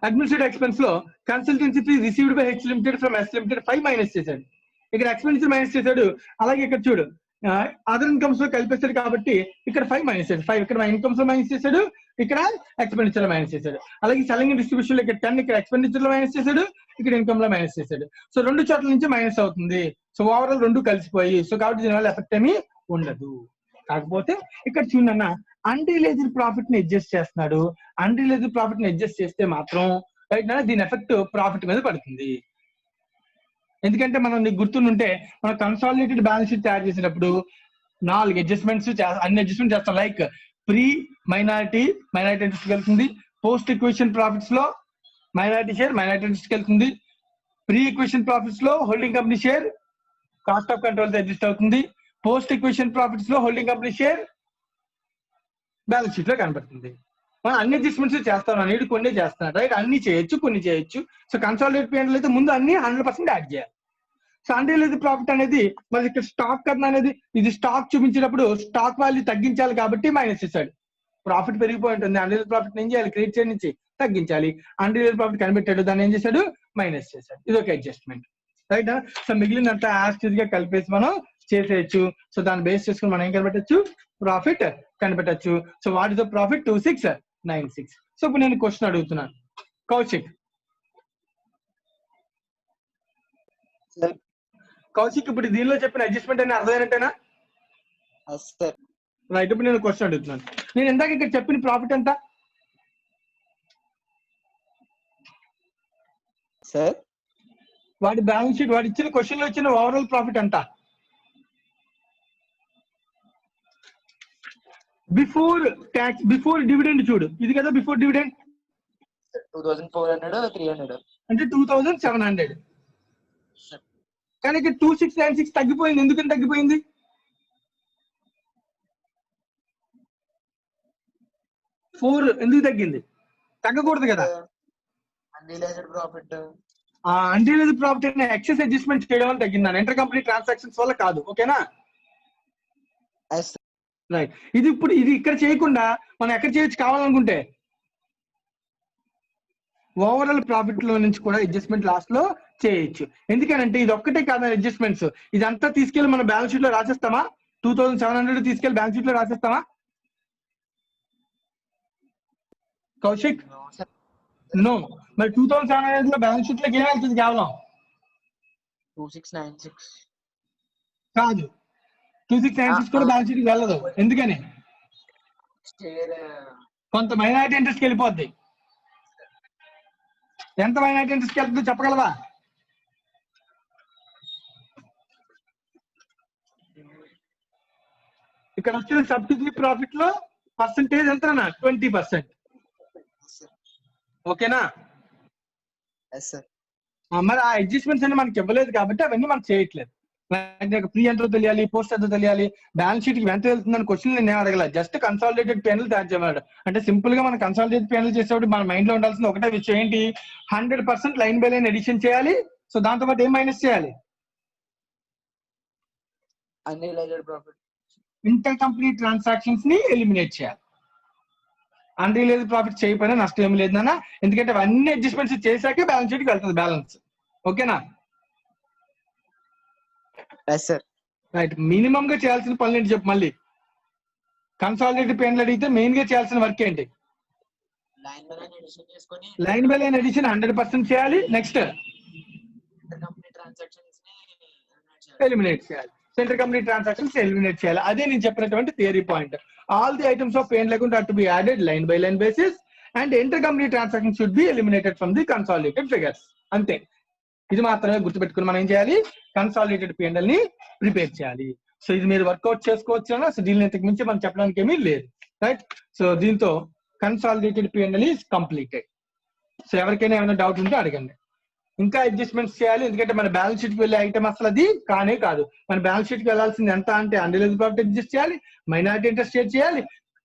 Speaker 1: అడ్మినిస్ట్రేటివ్ ఎక్స్పెన్స్ లో consultancy fee received by H Limited from S Limited 5 minus చేశాడు. ఇక్కడ ఎక్స్పెండిచర్ మైనస్ చేశాడు. అలాగే ఇక్కడ చూడు అదర్ ఇన్కమ్స్ లో కలిపేశాడు కాబట్టి ఇక్కడ 5 మైనస్ చేశాడు. 5 ఇక్కడ ఇన్కమ్స్ లో మైనస్ చేశాడు, ఇక్కడ ఎక్స్పెండిచర్ లో మైనస్ చేశాడు. అలాగే సెల్లింగ్ డిస్ట్రిబ్యూషన్ లో ఇక్కడ 10 ఇక్కడ ఎక్స్పెండిచర్ లో మైనస్ చేశాడు, ఇక్కడ ఇన్కమ్ లో మైనస్ చేశాడు. సో రెండు చోట్ల నుంచి మైనస్ అవుతుంది. సో ఓవరాల్ రెండు కలిసిపోయి, సో కాబట్టి దీనివల్ల ఎఫెక్ట్ ఏమీ ఉండదు. కాకపోతే ఇక్కడ చూడన్న అన్రియలైజ్డ్ ప్రాఫిట్ ని అడ్జస్ట్ చేస్తున్నాడు. అన్రియలైజ్డ్ ప్రాఫిట్ ని అడ్జస్ట్ చేస్తే మాత్రం రైట్ నా దీని ఎఫెక్ట్ ప్రాఫిట్ మీద పడుతుంది. ఎందుకంటే మనం నీకు గుర్తుంటే మనం కన్సాలిడేటెడ్ బ్యాలెన్స్ షీట్ తయారు చేసేటప్పుడు 4 అడ్జస్ట్మెంట్స్ అన్ని అడ్జస్ట్మెంట్ చేస్తాం. లైక్ ప్రీ మైనారిటీ ఇంట్రెస్ట్ వెళ్తుంది, పోస్ట్ ఈక్వేషన్ ప్రాఫిట్స్ లో మైనారిటీ షేర్ ఇంట్రెస్ట్ వెళ్తుంది, ప్రీ ఈక్వేషన్ ప్రాఫిట్స్ లో holding company share cost of control adjust అవుతుంది, పోస్ట్ ఈక్వేషన్ ప్రాఫిట్స్ లో holding company share balance sheet లో కనబడుతుంది. మనం అన్ని అడ్జస్ట్మెంట్స్ చేస్తాం అనేది కొన్ని చేస్తున్నాం. రైట్, అన్ని చేయొచ్చు, కొన్ని చేయొచ్చు. సో కన్సాలిడేట్ P&L అయితే ముందు అన్ని 100% యాడ్ చేయాలి. సో అన్రియలైజ్డ్ ప్రాఫిట్ అనేది మరి ఇక్కడ స్టాక్ కన్నా అనేది ఇది స్టాక్ చూపించేటప్పుడు స్టాక్ వాల్యూ తగ్గించాలి కాబట్టి మైనస్ చేశాడు. ప్రాఫిట్ పెరిగిపోయి ఉంటుంది, అన్రియలైజ్డ్ ప్రాఫిట్ ఏం చేయాలి, క్రెడిట్ సైడ్ నుంచి తగ్గించాలి. అన్రియలైజ్డ్ ప్రాఫిట్ కనిపెట్టాడు, దాన్ని ఏం చేశాడు, మైనస్ చేశాడు. ఇది ఒక అడ్జస్ట్మెంట్. రైట్, సో మిగిలినంత యాస్టిజ్ గా కలిపేసి మనం చేసేయచ్చు. సో దాన్ని బేస్ చేసుకుని మనం ఏం కనిపెట్టచ్చు, ప్రాఫిట్ కనిపెట్టచ్చు. So what is the profit 2696. So ఇప్పుడు నేను క్వశ్చన్ అడుగుతున్నాను కౌశిక్. కౌశిక్ ఇప్పుడు దీనిలో చెప్పిన అడ్జస్ట్మెంట్ అని అర్థమైనట్టేనా? రైట్, ఇప్పుడు నేను క్వశ్చన్ అడుగుతున్నాను. నేను ఇందాక ఇక్కడ చెప్పిన ప్రాఫిట్ ఎంత
Speaker 3: సార్?
Speaker 1: వాడి బ్యాలెన్స్ షీట్ వాడు ఇచ్చిన క్వశ్చన్ లో ఇచ్చిన ఓవరాల్ ప్రాఫిట్ ఎంత బిఫోర్ ట్యాక్స్ బిఫోర్ డివిడెండ్ చూడు, ఇది కదా బిఫోర్ డివిడెండ్
Speaker 3: 2400 300
Speaker 1: అంటే 2700. కానీ ఇక్కడ 2696 తగ్గిపోయింది. ఎందుకని తగ్గిపోయింది? ఎందుకు తగ్గింది? తగ్గకూడదు కదా.
Speaker 3: Unrealised profit
Speaker 1: unrealised profit excess adjustment చేయడం వల్ల తగ్గింది, ఇంటర్ కంపెనీ ట్రాన్సాక్షన్స్ వల్ల కాదు. ఓకేనా? రైట్, ఇది ఇప్పుడు ఇది ఇక్కడ చేయకుండా మనం ఎక్కడ చేయొచ్చు కావాలనుకుంటే ఓవరాల్ ప్రాఫిట్ లో నుంచి కూడా అడ్జస్ట్మెంట్ లాస్ట్ లో చేయొచ్చు. ఎందుకనంటే ఇది ఒక్కటే కాదు అడ్జస్ట్మెంట్స్, ఇదంతా తీసుకెళ్లి మన బ్యాలెన్స్ షీట్ లో రాసేస్తామా? 2700 తీసుకెళ్లి బ్యాలెన్స్ షీట్ లో రాసేస్తామా కౌశిక్? నో. మరి 2700 లో బ్యాలెన్స్ షీట్ లోకి ఏం వెళ్తుంది? కేవలం
Speaker 3: 2696
Speaker 1: కాదు, 2696 కూడా బ్యాలెన్స్ షీట్ కి వెళ్ళదు. ఎందుకని? కొంత మైనారిటీ ఇంట్రెస్ట్ వెళ్ళిపోద్ది. ఎంత మైనారిటీ ఇంట్రెస్ట్ వెళ్తుందో చెప్పగలవా? ఇక్కడ వచ్చిన సబ్సిడరీ ప్రాఫిట్ లో పర్సంటేజ్ ఎంత 20%. ఓకేనా?
Speaker 3: Yes sir.
Speaker 1: మరి ఆ అడ్జస్ట్మెంట్స్ అన్ని మనకి ఇవ్వలేదు కాబట్టి అవన్నీ మనం చేయట్లేదు. ప్రీ ఎంతో తెలియాలి, పోస్ట్ ఎంతో తెలియాలి, బ్యాలెన్స్ షీట్ కి ఎంత వెళ్తుందని క్వశ్చన్ నేను అడగలేదు. జస్ట్ కన్సాలిడేటెడ్ పేనల్ తయారు చేయమన్నాడు. అంటే సింపుల్ గా మనం కన్సాలిడేటెడ్ పేనల్ చేసేప్పుడు మన మైండ్ లో ఉండాల్సిన ఒకటే విషయం ఏంటి, 100% లైన్ బై లైన్ ఎడిషన్ చేయాలి. సో దాంతో పాటు ఏం మైనస్ చేయాలి,
Speaker 3: unrealised profit,
Speaker 1: inter company transactions ని ఎలిమినేట్ చేయాలి. అన్రియలైజ్డ్ ప్రాఫిట్ చేయకపోయినా నష్టం ఏమి లేదు నాన్న, ఎందుకంటే అవన్నీ అడ్జస్ట్మెంట్స్ చేశాకే బ్యాలెన్స్ షీట్ కి వెళ్తుంది బ్యాలెన్స్. ఓకేనా?
Speaker 3: Yes sir.
Speaker 1: రైట్. మినిమం గా చేయాల్సిన పనులు ఏంటి చెప్పు మళ్ళీ. కన్సాలిడేటెడ్ పేనల్ అడిగితే మెయిన్ గా చేయాల్సిన వర్క్ ఏంటి,
Speaker 3: లైన్ బై లైన్ ఎడిషన్ చేసుకొని
Speaker 1: లైన్ బై లైన్ ఎడిషన్ 100% చేయాలి. నెక్స్ట్
Speaker 3: ఇంటర్ కంపెనీ ట్రాన్సాక్షన్స్ ని
Speaker 1: ఎలిమినేట్ చేయాలి. సెంటర్ కంపెనీ ట్రాన్సాక్షన్స్ ఎలిమినేట్ చేయాలి. అదే నేను చెప్పినటువంటి theory point. All the items of P&L account are to be added line by line basis and intercompany transactions should be eliminated from the consolidated figures. అంతే. ఇది మాత్రమే గుర్తుపెట్టుకుని మనం ఏం చేయాలి, కన్సాలిడేటెడ్ P&L ని ప్రిపేర్ చేయాలి. సో ఇది మీరు వర్కౌట్ చేసుకోవచ్చు అన్న. సో దీని ఇంతకు మించి మనం చెప్పడానికి ఏమీ లేదు. రైట్. సో దీంతో consolidated P&L is completed. So ఎవరికైనా ఏమైనా డౌట్ ఉంటే అడగండి. ఇంకా అడ్జస్ట్మెంట్స్ చేయాలి, ఎందుకంటే మన బ్యాలెన్స్ షీట్ కి వెళ్ళే ఐటమ్ అసలు అది కానే కాదు. మన బ్యాలెన్స్ షీట్ కి వెళ్ళాల్సింది ఎంత అంటే అన్రియలైజ్డ్ ప్రాఫిట్ అడ్జస్ట్ చేయాలి, మైనారిటీ ఇంట్రెస్ట్ చేయాలి,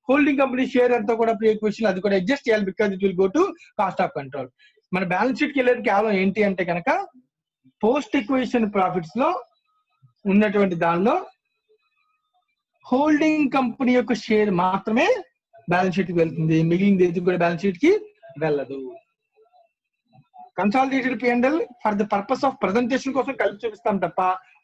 Speaker 1: హోల్డింగ్ కంపెనీ షేర్ అంతా కూడా ప్రీ ఈక్వేషన్ అది కూడా అడ్జస్ట్ చేయాలి, because it will go to cost of control. మన బ్యాలెన్స్ షీట్ కి వెళ్ళేది కేవలం ఏంటి అంటే కనుక పోస్ట్ ఈక్వేషన్ ప్రాఫిట్స్ లో ఉన్నటువంటి దానిలో హోల్డింగ్ కంపెనీ యొక్క షేర్ మాత్రమే బ్యాలెన్స్ షీట్ కి వెళ్తుంది, మిగిలిన ఏది కూడా బ్యాలెన్స్ షీట్ కి వెళ్ళదు. Consolidated P&L for the purpose of presentation కోసం కలిపి చూపిస్తాం తప్ప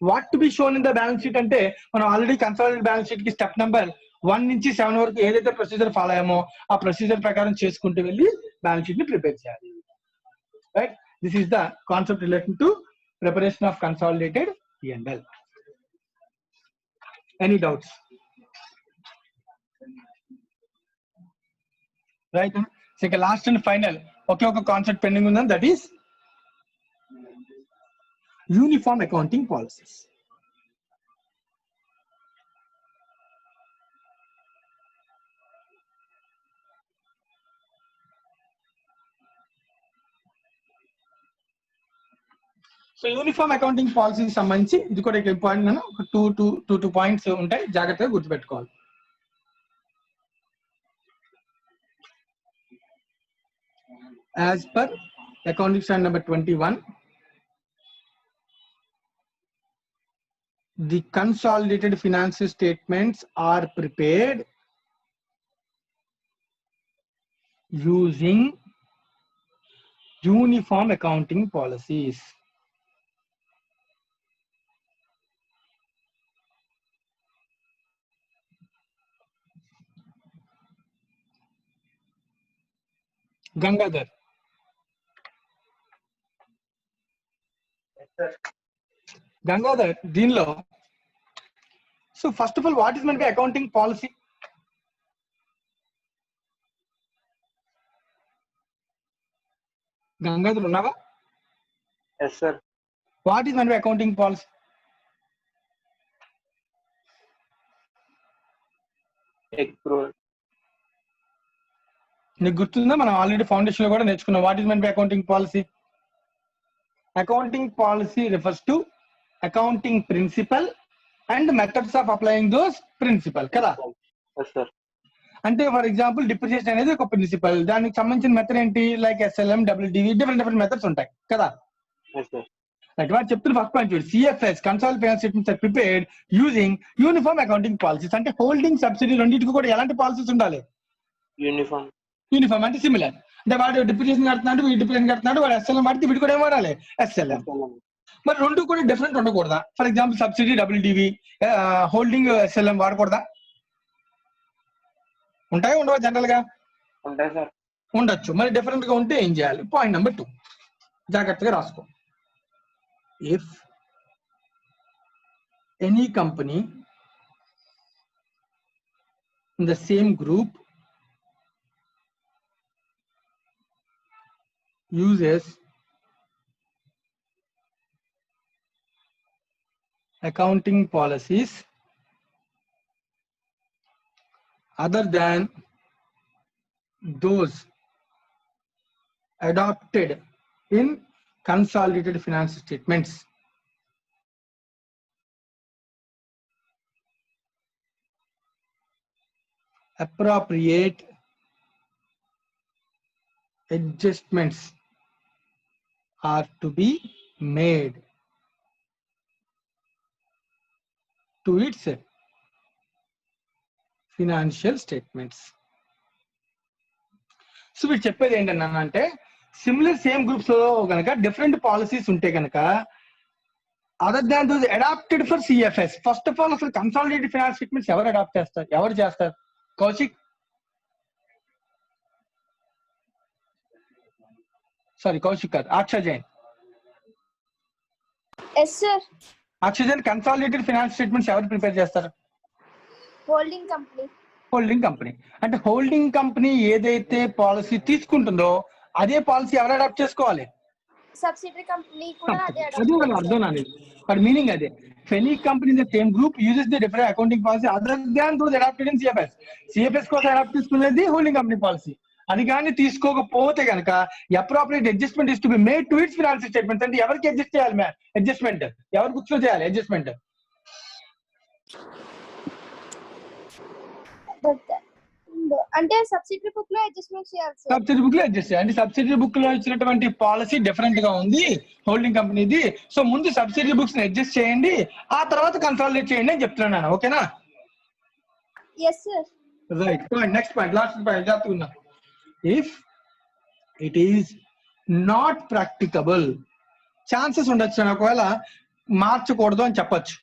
Speaker 1: what to be shown in the balance sheet అంటే మనం ఆల్రెడీ కన్సాలిడేటెడ్ బ్యాలెన్స్ షీట్ కి స్టెప్ నెంబర్ 1 నుంచి 7 వరకు ఏదైతే ప్రొసీజర్ ఫాలో అయ్యామో ఆ ప్రొసీజర్ ప్రకారం చేసుకుంటూ వెళ్ళి బ్యాలెన్స్ షీట్ ని ప్రిపేర్ చేయాలి. Right. This is the concept related to preparation of consolidated P&L. Any doubts? Right. So ఇక లాస్ట్ అండ్ ఫైనల్ ఒకే ఒక కాన్సెప్ట్ పెండింగ్ ఉందని, that is uniform accounting policies. So uniform accounting పాలసీకి సంబంధించి ఇది కూడా ఇంపార్టెంట్. ఒక టూ పాయింట్స్ ఉంటాయి, జాగ్రత్తగా గుర్తుపెట్టుకోవాలి. As per accounting standard number 21, the consolidated financial statements are prepared using uniform accounting policies. Gangadhar. Gangadhar, దీనిలో so first of all what is meant by accounting policy? Gangadhar ఉన్నావా?
Speaker 6: Yes, sir.
Speaker 1: What is meant by accounting policy?
Speaker 6: Accrual.
Speaker 1: నీకు గుర్తుందా, మనం ఆల్రెడీ ఫౌండేషన్ లో కూడా నేర్చుకున్నాం. What is meant by accounting policy? Accounting policy refers to accounting principle and methods of applying those principle కదా.
Speaker 6: Yes, sir.
Speaker 1: అంటే ఫర్ ఎగ్జాంపుల్ డిప్రిసియేషన్ అనేది ఒక ప్రిన్సిపల్, దానికి సంబంధించిన మెథడ్ ఏంటి, like SLM, WDV, different methods ఉంటాయి కదా.
Speaker 6: Yes, sir.
Speaker 1: రైట్. వాడు చెప్తున్న ఫస్ట్ పాయింట్ చూడు, CFS consolidated financial statements are prepared using uniform accounting policies. అంటే హోల్డింగ్ సబ్సిడీ రెండింటికి కూడా ఎలాంటి పాలసీస్ ఉండాలి?
Speaker 6: Uniform.
Speaker 1: యూనిఫామ్ అంటే సిమిలర్. అంటే వాడు డిప్రిసియేషన్ కడుతున్నాడు, వీడు డిప్రిసియేషన్ కడుతున్నాడు, వాడు SLM వాడితే వీడు కూడా ఏం వాడాలి, SLM. మరి రెండు కూడా డిఫరెంట్ ఉండకూడదా? For example subsidy WDV, holding SLM వాడకూడదా? ఉంటాయా ఉండవా? జనరల్ గా
Speaker 6: ఉంటాయి సార్.
Speaker 1: ఉండొచ్చు. మరి డిఫరెంట్ గా ఉంటే ఏం చేయాలి? పాయింట్ నెంబర్ 2 జాగ్రత్తగా రాసుకో. If any company in the same group uses accounting policies other than those adopted in consolidated financial statements. Appropriate adjustments are to be made to its financial statements. So వీళ్ళు చెప్పేది ఏంటంటే సిమిలర్ సేమ్ గ్రూప్స్ లో కనుక డిఫరెంట్ పాలసీస్ ఉంటే కనుక other than those adopted for CFS. First of all అసలు కన్సాలిడేటెడ్ ఫైనాన్స్ స్టేట్మెంట్స్ ఎవరు అడాప్ట్ చేస్తారు, ఎవరు చేస్తారు? కౌశిక్, సారీ కౌశిక్ కాదు, Akshay Jain.
Speaker 2: Yes, sir.
Speaker 1: Akshay Jain, consolidated finance statements ఎవరు ప్రిపేర్ చేస్తారు?
Speaker 2: Holding company.
Speaker 1: Holding company. అంటే హోల్డింగ్ కంపెనీ ఏదైతే పాలసీ తీసుకుంటుందో అదే పాలసీ ఎవరు అడాప్ట్ చేసుకోవాలి?
Speaker 2: Subsidiary company కూడా అదే
Speaker 1: అదే మన అర్థం అనేది, బట్ మీనింగ్ అదే. Any company in the same group uses the different accounting policy other than those adopted in CFS. CFS కోసం అడాప్ట్ చేసుకునేది హోల్డింగ్ కంపెనీ పాలసీ. అది కానీ తీసుకోకపోతే కనుక appropriate adjustment is to be made to its financial statements. అంటే ఎవరికి అడ్జస్ట్ చేయాలి? అడ్జస్ట్మెంట్ ఎవరి బుక్స్ లో చేయాలి? అడ్జస్ట్మెంట్
Speaker 2: అంటే సబ్సిడరీ బుక్ లో అడ్జస్ట్మెంట్ చేయాలి సార్.
Speaker 1: సబ్సిడరీ బుక్ లో అడ్జస్ట్ చేయాలి. అంటే సబ్సిడరీ బుక్ లో ఇచ్చినటువంటి పాలసీ డిఫరెంట్ గా ఉంది హోల్డింగ్ కంపెనీది. సో ముందు సబ్సిడరీ బుక్స్ ని అడ్జస్ట్ చేయండి, ఆ తర్వాత కన్సాలిడేట్ చేయండి అని చెప్తున్నాను. ఓకేనా?
Speaker 2: Yes, sir.
Speaker 1: Right. Next point, last point చెప్తున్నా. If it is not practicable, chances ఉండొచ్చు ఒకవేళ మార్చకూడదు అని చెప్పొచ్చు.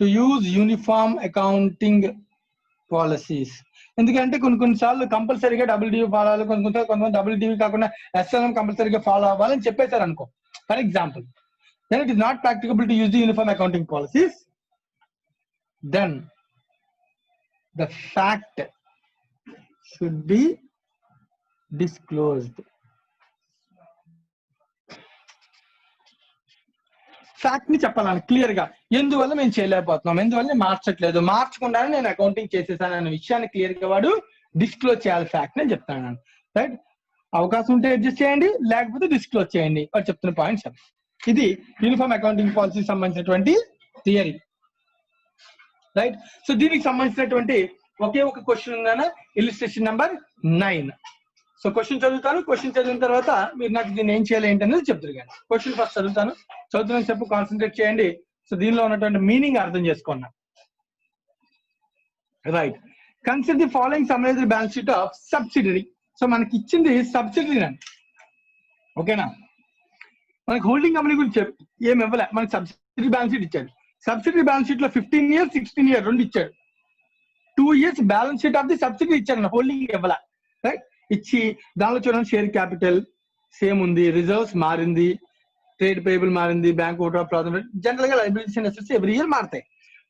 Speaker 1: To use uniform accounting policies. ఎందుకంటే కొన్నిసార్లు కంపల్సరీగా డబ్ల్యూడీ ఫాలో అవ్వాలి, కొంతమంది డబ్ల్యూడీవీ కాకుండా ఎస్ఎల్ఎం కంపల్సరీగా ఫాలో అవ్వాలని చెప్పేశారు అనుకో. For example, then it is not practicable to use the uniform accounting policies, then the fact should be disclosed. Fact ని చెప్పాలని క్లియర్ గా, ఎందువల్ల మేము చేయలేకపోతున్నాం, ఎందువల్ల నేను మార్చట్లేదు, మార్చకుండానే నేను అకౌంటింగ్ చేసేసాను అనే విషయాన్ని క్లియర్ గా వాడు డిస్క్లోజ్ చేయాలి. ఫ్యాక్ట్ నేను చెప్తాను. రైట్? అవకాశం ఉంటే అడ్జస్ట్ చేయండి, లేకపోతే డిస్క్లోజ్ చేయండి. వాడు చెప్తున్న పాయింట్స్. ఇది యూనిఫామ్ అకౌంటింగ్ పాలసీ సంబంధించినటువంటి థియరీ. రైట్? సో దీనికి సంబంధించినటువంటి ఒకే ఒక క్వశ్చన్ ఉందన్న, ఇలిస్ట్రేషన్ నెంబర్ 9. సో క్వశ్చన్ చదువుతాను, క్వశ్చన్ చదివిన తర్వాత మీరు నాకు దీన్ని ఏం చేయాలి ఏంటనేది చెప్తారు. కానీ క్వశ్చన్ ఫస్ట్ చదువుతాను చెప్పు, కాన్సన్ట్రేట్ చేయండి. సో దీనిలో ఉన్నటువంటి మీనింగ్ అర్థం చేసుకున్నా. Right. Consider the following summarised balance sheet of subsidiary. So మనకి ఇచ్చింది సబ్సిడరీ అండి. ఓకేనా? మనకి హోల్డింగ్ కంపెనీ గురించి ఏమి ఇవ్వలే, మనకి సబ్సిడరీ బ్యాలెన్స్ షీట్ ఇచ్చాడు. సబ్సిడరీ బ్యాలెన్స్ షీట్ లో 15 years 16 years రెండు ఇచ్చాడు. 2 years balance sheet of the subsidiary ఇచ్చాడు, హోల్డింగ్ ఇవ్వలే. రైట్? ఇచ్చి దానిలో చూడండి, షేర్ క్యాపిటల్ సేమ్ ఉంది, రిజర్వ్స్ మారింది, ట్రేడ్ పేయబుల్ మారింది, bank overdraft project. General గా liabilities and assets every year మారుతాయి.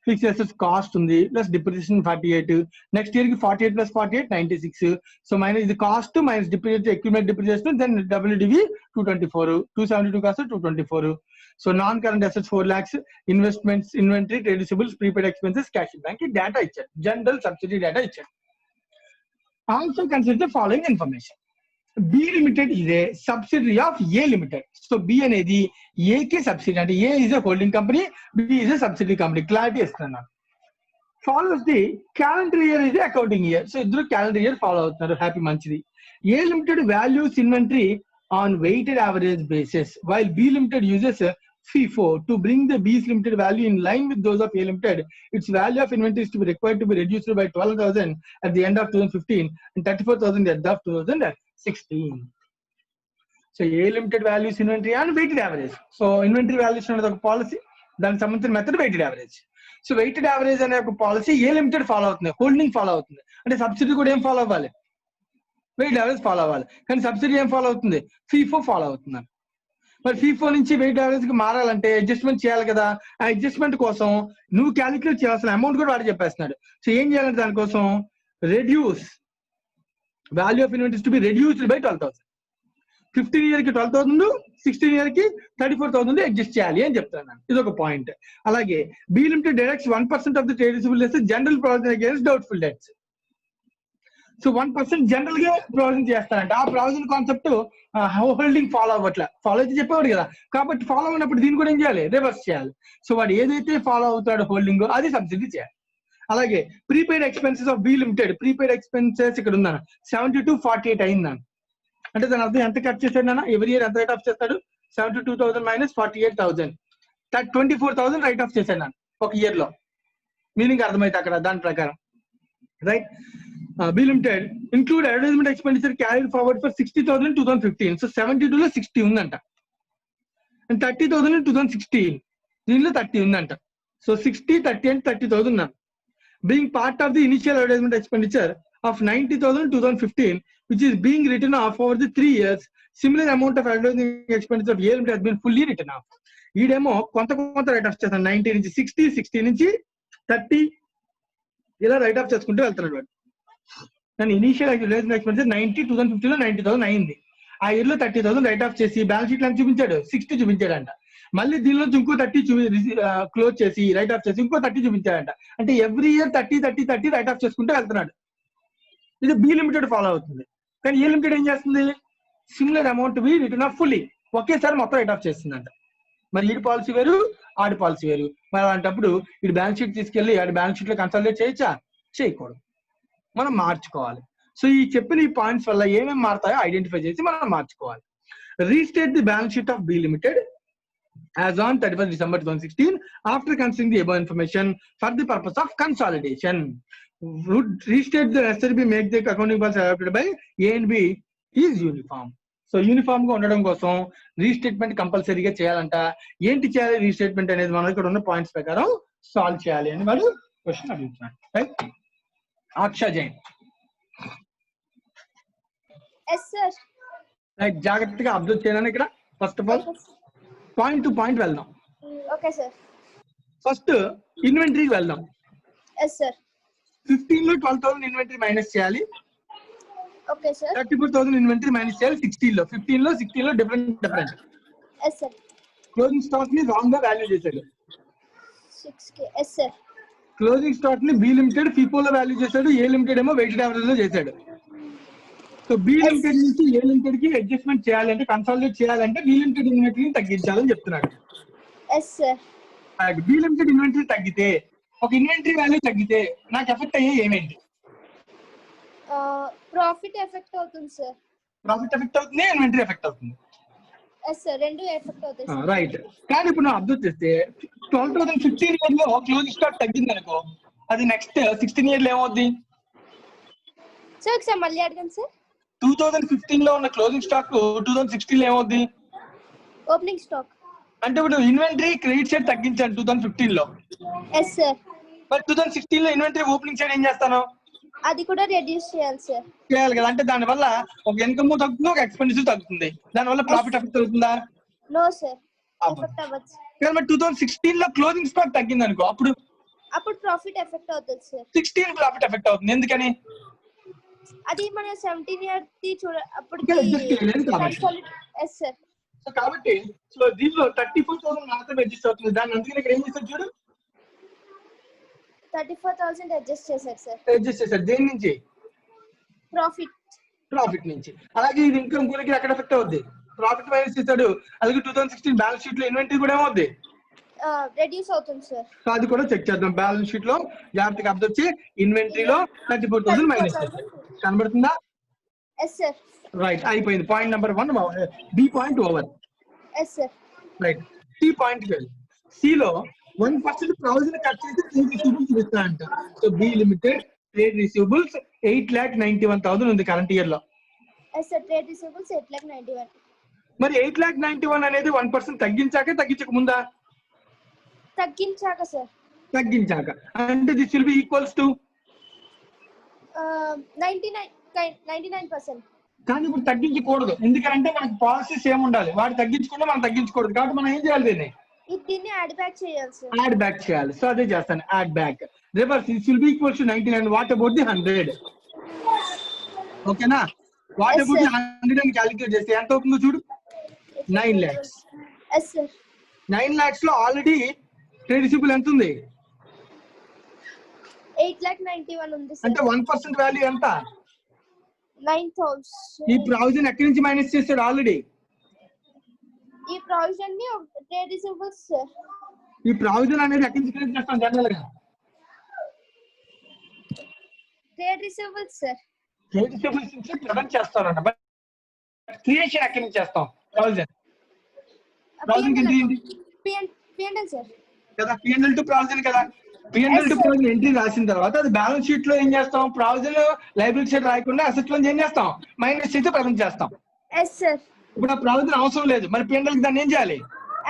Speaker 1: ఫిక్స్డ్ అసెట్స్ కాస్ట్ ఉంది, ప్లస్ డిప్రిసియేషన్ 48, నెక్స్ట్ ఇయర్ కి 48 + 48 96. సో మైనస్ ఇది cost minus depreciation, accumulate depreciation, then WDV 224, 272 cost 224. So non current assets 4 lakhs, investments, inventory, trade receivables, prepaid expenses, cash in bank data ఇచ్చారు. జనరల్ సబ్సిడీ డేటా ఇచ్చారు. Also consider the following information. B Limited is a subsidiary of A Limited. So B అనేది A కి సబ్సిడరీ, అంటే A is a holding company, B is a subsidiary company. Clarity ఇస్తున్నాను. Follows the calendar year is the accounting year. So ఇద్దరు calendar year ఫాలో అవుతున్నారు. హ్యాపీ, మంచిది. A Limited values inventory on weighted average basis, while B Limited uses FIFO to bring the B Limited value in line with those of A Limited. Its value of inventory is to be required to be reduced by 12,000 at the end of 2015 and 34,000 at the end of 2016. So A Limited values inventory on weighted average. So inventory valuation అనేది ఒక పాలసీ, దానికి సంబంధించిన method weighted average. So weighted average అనే ఒక పాలసీ A Limited ఫాలో అవుతుంది, హోల్డింగ్ ఫాలో అవుతుంది. అంటే సబ్సిడీ కూడా ఏం ఫాలో అవ్వాలి? weighted average ఫాలో అవ్వాలి. కానీ సబ్సిడీ ఏం ఫాలో అవుతుంది? FIFO ఫాలో అవుతుంది. మరి FIFO నుంచి వెయిట్ యావరేజ్ కి మారాలంటే అడ్జస్ట్మెంట్ చేయాలి కదా. ఆ అడ్జస్ట్మెంట్ కోసం నువ్వు క్యాలిక్యులేట్ చేయాల్సిన అమౌంట్ కూడా వాడు చెప్పేస్తున్నాడు. సో ఏం చేయాలంటే దానికోసం reduce value of inventories to be reduced by 12,000. 15 year కి 12,000, 16 year కి 34,000 అడ్జస్ట్ చేయాలి అని చెప్తున్నాను. ఇది ఒక పాయింట్. అలాగే B Limited directs 1% of the trade receivable general provision against doubtful debts. So 1% general గా ప్రొవిజన్ చేస్తారంట. ఆ ప్రొవిజన్ కాన్సెప్ట్ హోల్డింగ్ ఫాలో అవ్వట్లే. ఫాలో అయితే చెప్పేవాడు కదా, కాబట్టి ఫాలో అయినప్పుడు దీన్ని కూడా ఏం చేయాలి, రివర్స్ చేయాలి. సో వాడు ఏదైతే ఫాలో అవుతాడో హోల్డింగ్ అది సబ్సిడీ చేయాలి. అలాగే prepaid expenses of be limited, prepaid expenses ఇక్కడ ఉందా 7248 అయిందా, అంటే దాని అర్థం ఎంత కట్ చేశాడు నాన్న, ఎవ్రీ ఇయర్ ఎంత రైట్ ఆఫ్ చేస్తాడు, 72,000 మైనస్ 48,000, 24,000 రైట్ ఆఫ్ చేశాడు నాన్న ఒక ఇయర్ లో. మీనింగ్ అర్థమైతే అక్కడ దాని ప్రకారం, right. Be limited include advertisement expenditure carried forward for 60,000 in 2015. So 72 లో 60 ఉందంట, అండ్ 30,000 in 2016, దీనిలో 30 ఉందంట. సో 60, 30 and 30,000 ఉందంట. Being part of the initial advertisement expenditure of 90,000 in 2015, which is being written off over the 3 years, similar amount of advertising expenditure of A Limited has been fully written off. ఈడేమో కొంత రైట్ ఆఫ్ చేస్తాను, 90 నుంచి 60, 60 నుంచి 30 ఇలా రైట్ ఆఫ్ చేసుకుంటూ వెళ్తున్నాడు వాడు. కానీ ఇనిషియల్ అడ్వర్టైజ్మెంట్ ఎక్స్పెండిచర్ 2015 లో 90,000 అయింది. ఆ ఇయర్ లో 30,000 రైట్ ఆఫ్ చేసి బ్యాలెన్స్ షీట్ లో చూపించాడు, 60 చూపించాడంట. మళ్ళీ దీనిలో ఇంకో 30 క్లోజ్ చేసి రైట్ ఆఫ్ చేసి ఇంకో 30 చూపించాడంట. అంటే ఎవ్రీ ఇయర్ 30 రైట్ ఆఫ్ చేసుకుంటూ వెళ్తున్నాడు. ఇది బి లిమిటెడ్ ఫాలో అవుతుంది. కానీ ఏ లిమిటెడ్ ఏం చేస్తుంది, similar amount be written off fully, ఒకేసారి మొత్తం రైట్ ఆఫ్ చేస్తుందంట. మరి ఈడి పాలసీ వేరు, ఆడి పాలసీ వేరు. మరి అలాంటప్పుడు ఇటు బ్యాలెన్స్ షీట్ తీసుకెళ్లి ఆడి బ్యాలెన్స్ షీట్ లో కన్సల్టేట్ చేయొచ్చా, చేయకూడదు, మనం మార్చుకోవాలి. సో ఈ చెప్పిన ఈ పాయింట్స్ వల్ల ఏమేమి మారుతాయో ఐడెంటిఫై చేసి మనం మార్చుకోవాలి. Restate the balance sheet of be limited as on 31st December 2016 after considering the above information for the purpose of consolidation. Would restate the necessary be make the accounting policy adopted by A and B is uniform. So uniform గా ఉండడం కోసం రీస్టేట్మెంట్ కంపల్సరీగా చేయాలంట. ఏంటి చేయాలి రీస్టేట్మెంట్ అనేది మనం ఇక్కడ ఉన్న పాయింట్స్ ప్రకారం సాల్వ్ చేయాలి అని వాడు క్వశ్చన్ అడుగుతున్నాడు, right. Aksha Jain,
Speaker 2: yes sir.
Speaker 1: Right, జాగ్రత్తగా అబ్జర్వ్ చేయాలని ఇక్కడ first of all point to point వెళ్దాం.
Speaker 2: Okay sir.
Speaker 1: ఫస్ట్ ఇన్వెంటరీకి వెళ్దాం.
Speaker 2: Yes sir.
Speaker 1: 15 లో 12,000 ఇన్వెంటరీ మైనస్ చేయాలి,
Speaker 2: ఓకే సార్.
Speaker 1: 34,000 ఇన్వెంటరీ మైనస్ చేయాలి 16 లో. 15 లో 16 లో different.
Speaker 2: Yes sir.
Speaker 1: Closing stock ని రాంగ్ గా వాల్యూ చేశాడు.
Speaker 2: 6K. Yes sir.
Speaker 1: Closing stock ని బి లిమిటెడ్ ఫిఫో లో వాల్యూ చేశాడు, ఏ లిమిటెడ్ ఏమో వెయిటెడ్ యావరేజ్ లో చేశాడు. సో బి లిమిటెడ్ నుంచి ఏ లిమిటెడ్ కి అడ్జస్ట్మెంట్ చేయాలంటే, కన్సాలిడేట్ చేయాలంటే బి లిమిటెడ్ ఇన్వెంటరీని తగ్గించాలని చెప్తున్నాడు.
Speaker 2: Yes sir.
Speaker 1: B limited inventory తగ్గితే, ఒక ఇన్వెంటరీ వాల్యూ తగ్గితే నాకు ఎఫెక్ట్ అయ్యే ఏమేంటి,
Speaker 2: ప్రాఫిట్ ఎఫెక్ట్ అవుతుంది సార్.
Speaker 1: ప్రాఫిట్ ఎఫెక్ట్ అవుతుంది, ఇన్వెంటరీ ఎఫెక్ట్ అవుతుంది.
Speaker 2: ఎస్ సార్, రెండు ఎఫెక్ట్ అవుతాయి సార్.
Speaker 1: రైట్. కానీ ఇప్పుడు నువ్వు అబ్జర్వ్ చేస్తే 2015 ఇయర్ లో క్లోజింగ్ స్టాక్ తగ్గింది అనుకో, అది నెక్స్ట్ 16 ఇయర్ లో ఏమవుద్ది
Speaker 2: సార్? ఒకసారి మళ్ళీ అడగండి సార్.
Speaker 1: 2015 లో ఉన్న క్లోజింగ్ స్టాక్ 2016 లో ఏమవుద్ది,
Speaker 2: ఓపెనింగ్ స్టాక్.
Speaker 1: అంటే ఇప్పుడు ఇన్వెంటరీ క్రెడిట్ సైడ్ తగ్గించాను 2015 లో.
Speaker 2: Yes sir.
Speaker 1: మరి 2016 లో ఇన్వెంటరీ ఓపెనింగ్ సైడ్ ఏం చేస్తాను,
Speaker 2: అది కూడా రెడ్యూస్ చేయాలి సార్.
Speaker 1: చేయాలి కదా. అంటే దాని వల్ల ఒక ఇన్కమ్ తగ్గుతుంది, ఒక ఎక్స్పెండిచర్ తగ్గుతుంది. దాని వల్ల ప్రాఫిట్ ఎఫెక్ట్ అవుతుందా?
Speaker 2: నో సార్, ఎఫెక్ట్ అవ్వచ్చు.
Speaker 1: మరి 2016 లో క్లోజింగ్ స్టాక్ తగ్గింది అనుకో, అప్పుడు
Speaker 2: ప్రాఫిట్ ఎఫెక్ట్ అవుతుంది సార్.
Speaker 1: 16 ప్రాఫిట్ ఎఫెక్ట్ అవుతుంది. ఎందుకని?
Speaker 2: అది మన 17 ఇయర్ ది చూడ అప్పటికి. Yes sir.
Speaker 1: సో కాబట్టి సో దీనిలో 34,000 మాత్రమే అడ్జస్ట్ అవుతుంది. దాన్ని అందుకని ఇక్కడ ఏం చేస్తారు చూడు,
Speaker 2: 34,000 అడ్జస్ట్ చేశారు సార్.
Speaker 1: అడ్జస్ట్ చేశారు. దేని నుంచి? ప్రాఫిట్ నుంచి. అలాగే ఇది ఇన్కమ్ కూడా ఎక్కడ ఎఫెక్ట్ అవుద్ది, ప్రాఫిట్ మైనస్ చేశాడు. అలాగే 2016 బ్యాలెన్స్ షీట్ లో ఇన్వెంటరీ కూడా ఏమవుద్ది,
Speaker 2: రెడ్యూస్ అవుతుంది సార్.
Speaker 1: సో అది కూడా చెక్ చేద్దాం. బ్యాలెన్స్ షీట్ లో జాగ్రత్తగా అబ్జర్వ్ చేయి, ఇన్వెంటరీలో 34,000 మైనస్ చేశారు. కనబడుతుందా?
Speaker 2: Yes sir.
Speaker 1: రైట్, అయిపోయింది. Point number 1 B point over.
Speaker 2: Yes sir.
Speaker 1: Right. C point వెళ్ళి సి లో 1% ప్రొవిజన్ కట్ చేసి ట్రేడ్ రిసీవబుల్స్ ఇస్తారంట. So B limited trade receivables 8,91,000 ఉంది కరెంట్ ఇయర్ లో.
Speaker 2: Yes sir. Trade receivables 8,91,000.
Speaker 1: మరి 8,91,000 అనేది 1% తగ్గించాక తగ్గించక ముందా?
Speaker 2: తగ్గించాక సార్.
Speaker 1: తగ్గించాక. అంటే this will be equals to
Speaker 2: 99%.
Speaker 1: కానీ ఇప్పుడు తగ్గించకూడదు, ఎందుకంటే మనకి పాలసీ సేమ్ ఉండాలి. వాడు తగ్గించుకుంటే మనం తగ్గించకూడదు. కాబట్టి మనం ఏం చేయాలి,
Speaker 2: దీన్ని యాడ్ బ్యాక్ చేయాలి సార్.
Speaker 1: యాడ్ బ్యాక్ చేయాలి. సో అదే చేస్తాను, add back. Reverse this will be equals to 99. What about the 100? ఓకేనా? వాట్ అబౌట్ ది 100 అని క్యాలిక్యులేట్ చేస్తే ఎంత అవుతుందో చూడు, 9 lakhs.
Speaker 2: Yes sir.
Speaker 1: 9 lakhs లో ఆల్రెడీ ట్రేడ్ రిసీవబుల్ ఎంత ఉంది,
Speaker 2: 8,91,000 ఉంది సార్.
Speaker 1: అంటే 1% వాల్యూ ఎంత,
Speaker 2: 9,000.
Speaker 1: ఈ ప్రావిజన్ ఎక్కడి నుంచి మైనస్ చేశాడు ఆల్రెడీ?
Speaker 2: ఈ ప్రొవిజన్ ని ట్రేడ్ రిసీవబుల్స్ సార్.
Speaker 1: ఈ ప్రావిజన్ అనేది ఎక్కడి నుంచి క్రియేట్ చేస్తాం జనరల్ గా?
Speaker 2: Trade receivables sir.
Speaker 1: Trade receivables నుంచి ప్రజెంట్ చేస్తారన్న, బట్ క్రియేషన్ ఎక్కడి నుంచి చేస్తాం? ప్రావిజన్
Speaker 2: P&L సార్
Speaker 1: కదా, P&L టు ప్రావిజన్ కదా. P&L టు ప్రావిజన్ ఎంట్రీ రాసిన తర్వాత అది బ్యాలెన్స్ షీట్ లో ఏం చేస్తాం? ప్రావిజన్ లైబిలిటీ షీట్ రాయకుండా అసెట్ లో ఏం చేస్తాం? మైనస్ చేసి ప్రజెంట్ చేస్తాం.
Speaker 2: Yes sir.
Speaker 1: ఇప్పుడు ఆ ప్రావిజన్ అవసరం లేదు, మరి P&L కి దాన్ని ఏం చేయాలి?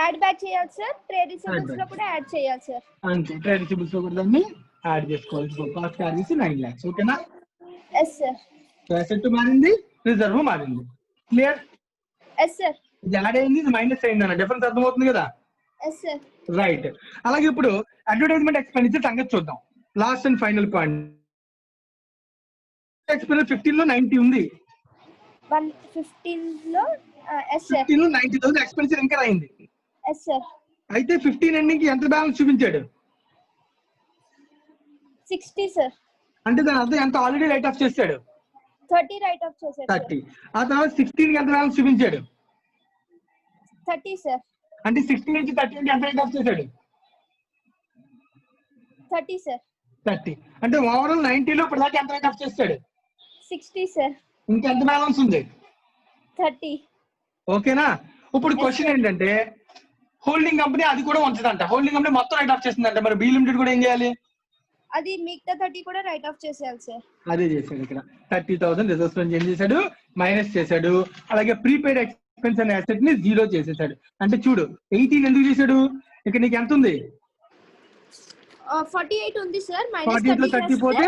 Speaker 2: యాడ్ బ్యాక్ చేయాలి సార్. ట్రేడ్ రిసీవబుల్స్ లో కూడా యాడ్ చేయాలి సార్.
Speaker 1: అంతే, ట్రేడ్ రిసీవబుల్స్ లో కూడా దాన్ని యాడ్ చేసుకోవాలి. కాస్ట్ యాడ్ చేసి 9 lakhs. ఓకేనా?
Speaker 2: Yes sir.
Speaker 1: సో అసెట్ మారింది, రిజర్వ్ మారింది. క్లియర్?
Speaker 2: Yes sir.
Speaker 1: ఇది యాడ్ అయింది, ఇది మైనస్ అయింది అన్న డిఫరెన్స్ అర్థమవుతుంది కదా?
Speaker 2: Yes sir.
Speaker 1: రైట్. అలాగే ఇప్పుడు అడ్వర్టైజ్మెంట్ ఎక్స్పెండిచర్ సంగతి చూద్దాం. Last and final point. Expenditure 15 లో 90 ఉంది.
Speaker 2: 115 లో ఎస్ సార్.
Speaker 1: 15 లో 90,000 ఎక్స్పెండిచర్ ఇంకా అయింది.
Speaker 2: Yes sir.
Speaker 1: అయితే 15 ఎండింగ్ కి ఎంత బ్యాలెన్స్ చూపించాడు?
Speaker 2: 60 సార్.
Speaker 1: అంటే దాని అర్థం ఎంత ఆల్రెడీ రైట్ ఆఫ్ చేశాడు?
Speaker 2: 30 రైట్ ఆఫ్ చేశారు.
Speaker 1: 30. ఆ తర్వాత 16 కి ఎంత బ్యాలెన్స్ చూపించాడు?
Speaker 2: 30 సార్.
Speaker 1: అంటే 16 నుంచి 30 కి ఎంత రైట్ ఆఫ్ చేశాడు?
Speaker 2: 30 సార్.
Speaker 1: 30. అంటే ఓవరాల్ 90 లో ఇప్పుడు దాకా ఎంత రైట్ ఆఫ్ చేస్తాడు?
Speaker 2: 60 సార్.
Speaker 1: ఇంకా ఎంత బ్యాలెన్స్ ఉంది?
Speaker 2: 30.
Speaker 1: ఓకేనా? ఇప్పుడు క్వశ్చన్ ఏంటంటే హోల్డింగ్ కంపెనీ అది కూడా ఉంచదంట. హోల్డింగ్ కంపెనీ మొత్తం రైట్ ఆఫ్ చేస్తుందంట. మరి బి లిమిటెడ్ కూడా ఏం చేయాలి?
Speaker 2: అది మిగతా 30 కూడా రైట్ ఆఫ్ చేసేయాలి సార్.
Speaker 1: అదే చేశాడు ఇక్కడ. 30,000 రిజర్వ్స్ నుంచి ఏం చేశాడు? మైనస్ చేశాడు. అలాగే ప్రీపెయిడ్ ఎక్స్పెన్స్ అనే అసెట్ ని 0 చేసేసాడు. అంటే చూడు 18 ఎందుకు చేశాడు? ఇక్కడ నీకు ఎంత ఉంది?
Speaker 2: 48 ఉంది సార్. మైనస్
Speaker 1: 48 లో 30 పోతే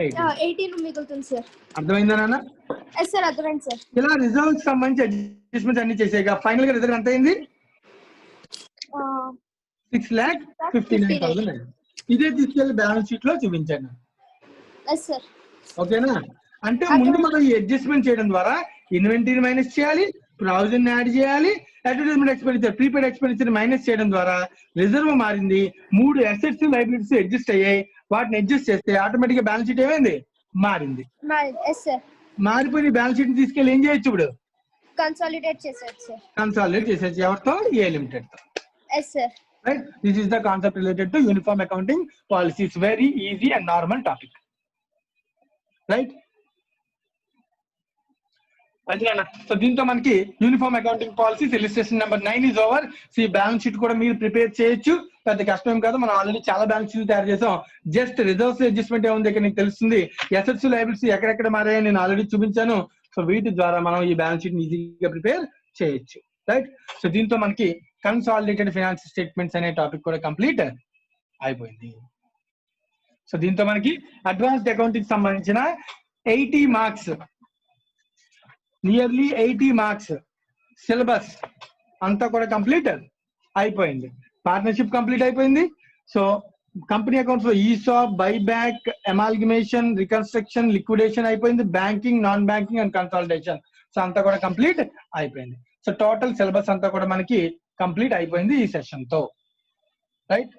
Speaker 2: 18 మిగులుతుంది సార్.
Speaker 1: అర్థమైందా నాన్న?
Speaker 2: ఎస్ సార్, అర్థమైంది సార్.
Speaker 1: ఇలా రిజర్వ్స్ సంబంధించి అడ్జస్ట్మెంట్స్ అన్ని చేసాక ఫైనల్ గా రిజర్వ్ ఎంత అయింది? 6,59,000. ఇదే తీసుకెళ్లి బ్యాలెన్స్ షీట్ లో చూపించాను.
Speaker 2: Yes sir.
Speaker 1: ఓకేనా? అంటే ముందు మనం ఈ అడ్జస్ట్మెంట్ చేయడం ద్వారా ఇన్వెంటరీ మైనస్ చేయాలి, ప్రావిజన్ యాడ్ చేయాలి, advertisement expenditure prepaid expenditure minus చేయడం ద్వారా రిజర్వ్ మారింది. 3 అసెట్స్ లైబిలిటీస్ అడ్జస్ట్ అయ్యాయి. వాటిని అడ్జస్ట్ చేస్తే ఆటోమేటిక్ గా బ్యాలెన్స్ షీట్ ఏమైంది? మారింది.
Speaker 2: Yes sir.
Speaker 1: మారిపోయిన బ్యాలెన్స్ షీట్ తీసుకెళ్లి ఏం చేయొచ్చు? ఇప్పుడు
Speaker 2: కన్సాలిడేట్ చేసేయచ్చు సార్.
Speaker 1: కన్సాలిడేట్ చేసేసి ఎవరితో? ఏ లిమిటెడ్ తో.
Speaker 2: Yes sir.
Speaker 1: Right? This is the concept related to uniform accounting policy. It's very easy and normal topic. Right? So దీంతో మనకి uniform accounting policies illustration number 9 is over. ఈ బ్యాలెన్స్ షీట్ కూడా మీరు ప్రిపేర్ చేయొచ్చు. పెద్ద కష్టం కాదు. మనం ఆల్రెడీ చాలా బ్యాలెన్స్ షీట్ తయారు చేసాం. జస్ట్ రిజర్వ్స్ అడ్జస్ట్మెంట్ ఏముంది ఇక్కడ నీకు తెలుస్తుంది. అసెట్స్ లయబిలిటీస్ ఎక్కడెక్కడ మారాయని నేను ఆల్రెడీ చూపించాను. సో వీటి ద్వారా మనం ఈ బ్యాలెన్స్ షీట్ ఈజీగా ప్రిపేర్ చేయొచ్చు. రైట్? సో దీంతో మనకి కన్సాలిడేటెడ్ ఫైనాన్స్ స్టేట్మెంట్స్ అనే టాపిక్ కూడా కంప్లీట్ అయిపోయింది. సో దీంతో మనకి అడ్వాన్స్డ్ అకౌంటింగ్ సంబంధించిన 80 మార్క్స్, నియర్లీ 80 మార్క్స్ సిలబస్ అంతా కూడా కంప్లీట్ అయిపోయింది. పార్ట్నర్షిప్ కంప్లీట్ అయిపోయింది. సో కంపెనీ అకౌంట్స్ లో ఈసాప్, బైబ్యాక్, అమాల్గమేషన్, రికన్స్ట్రక్షన్, లిక్విడేషన్ అయిపోయింది. Banking, non banking and consolidation so అంతా కూడా కంప్లీట్ అయిపోయింది. సో టోటల్ సిలబస్ అంతా కూడా మనకి కంప్లీట్ అయిపోయింది ఈ సెషన్ తో. రైట్?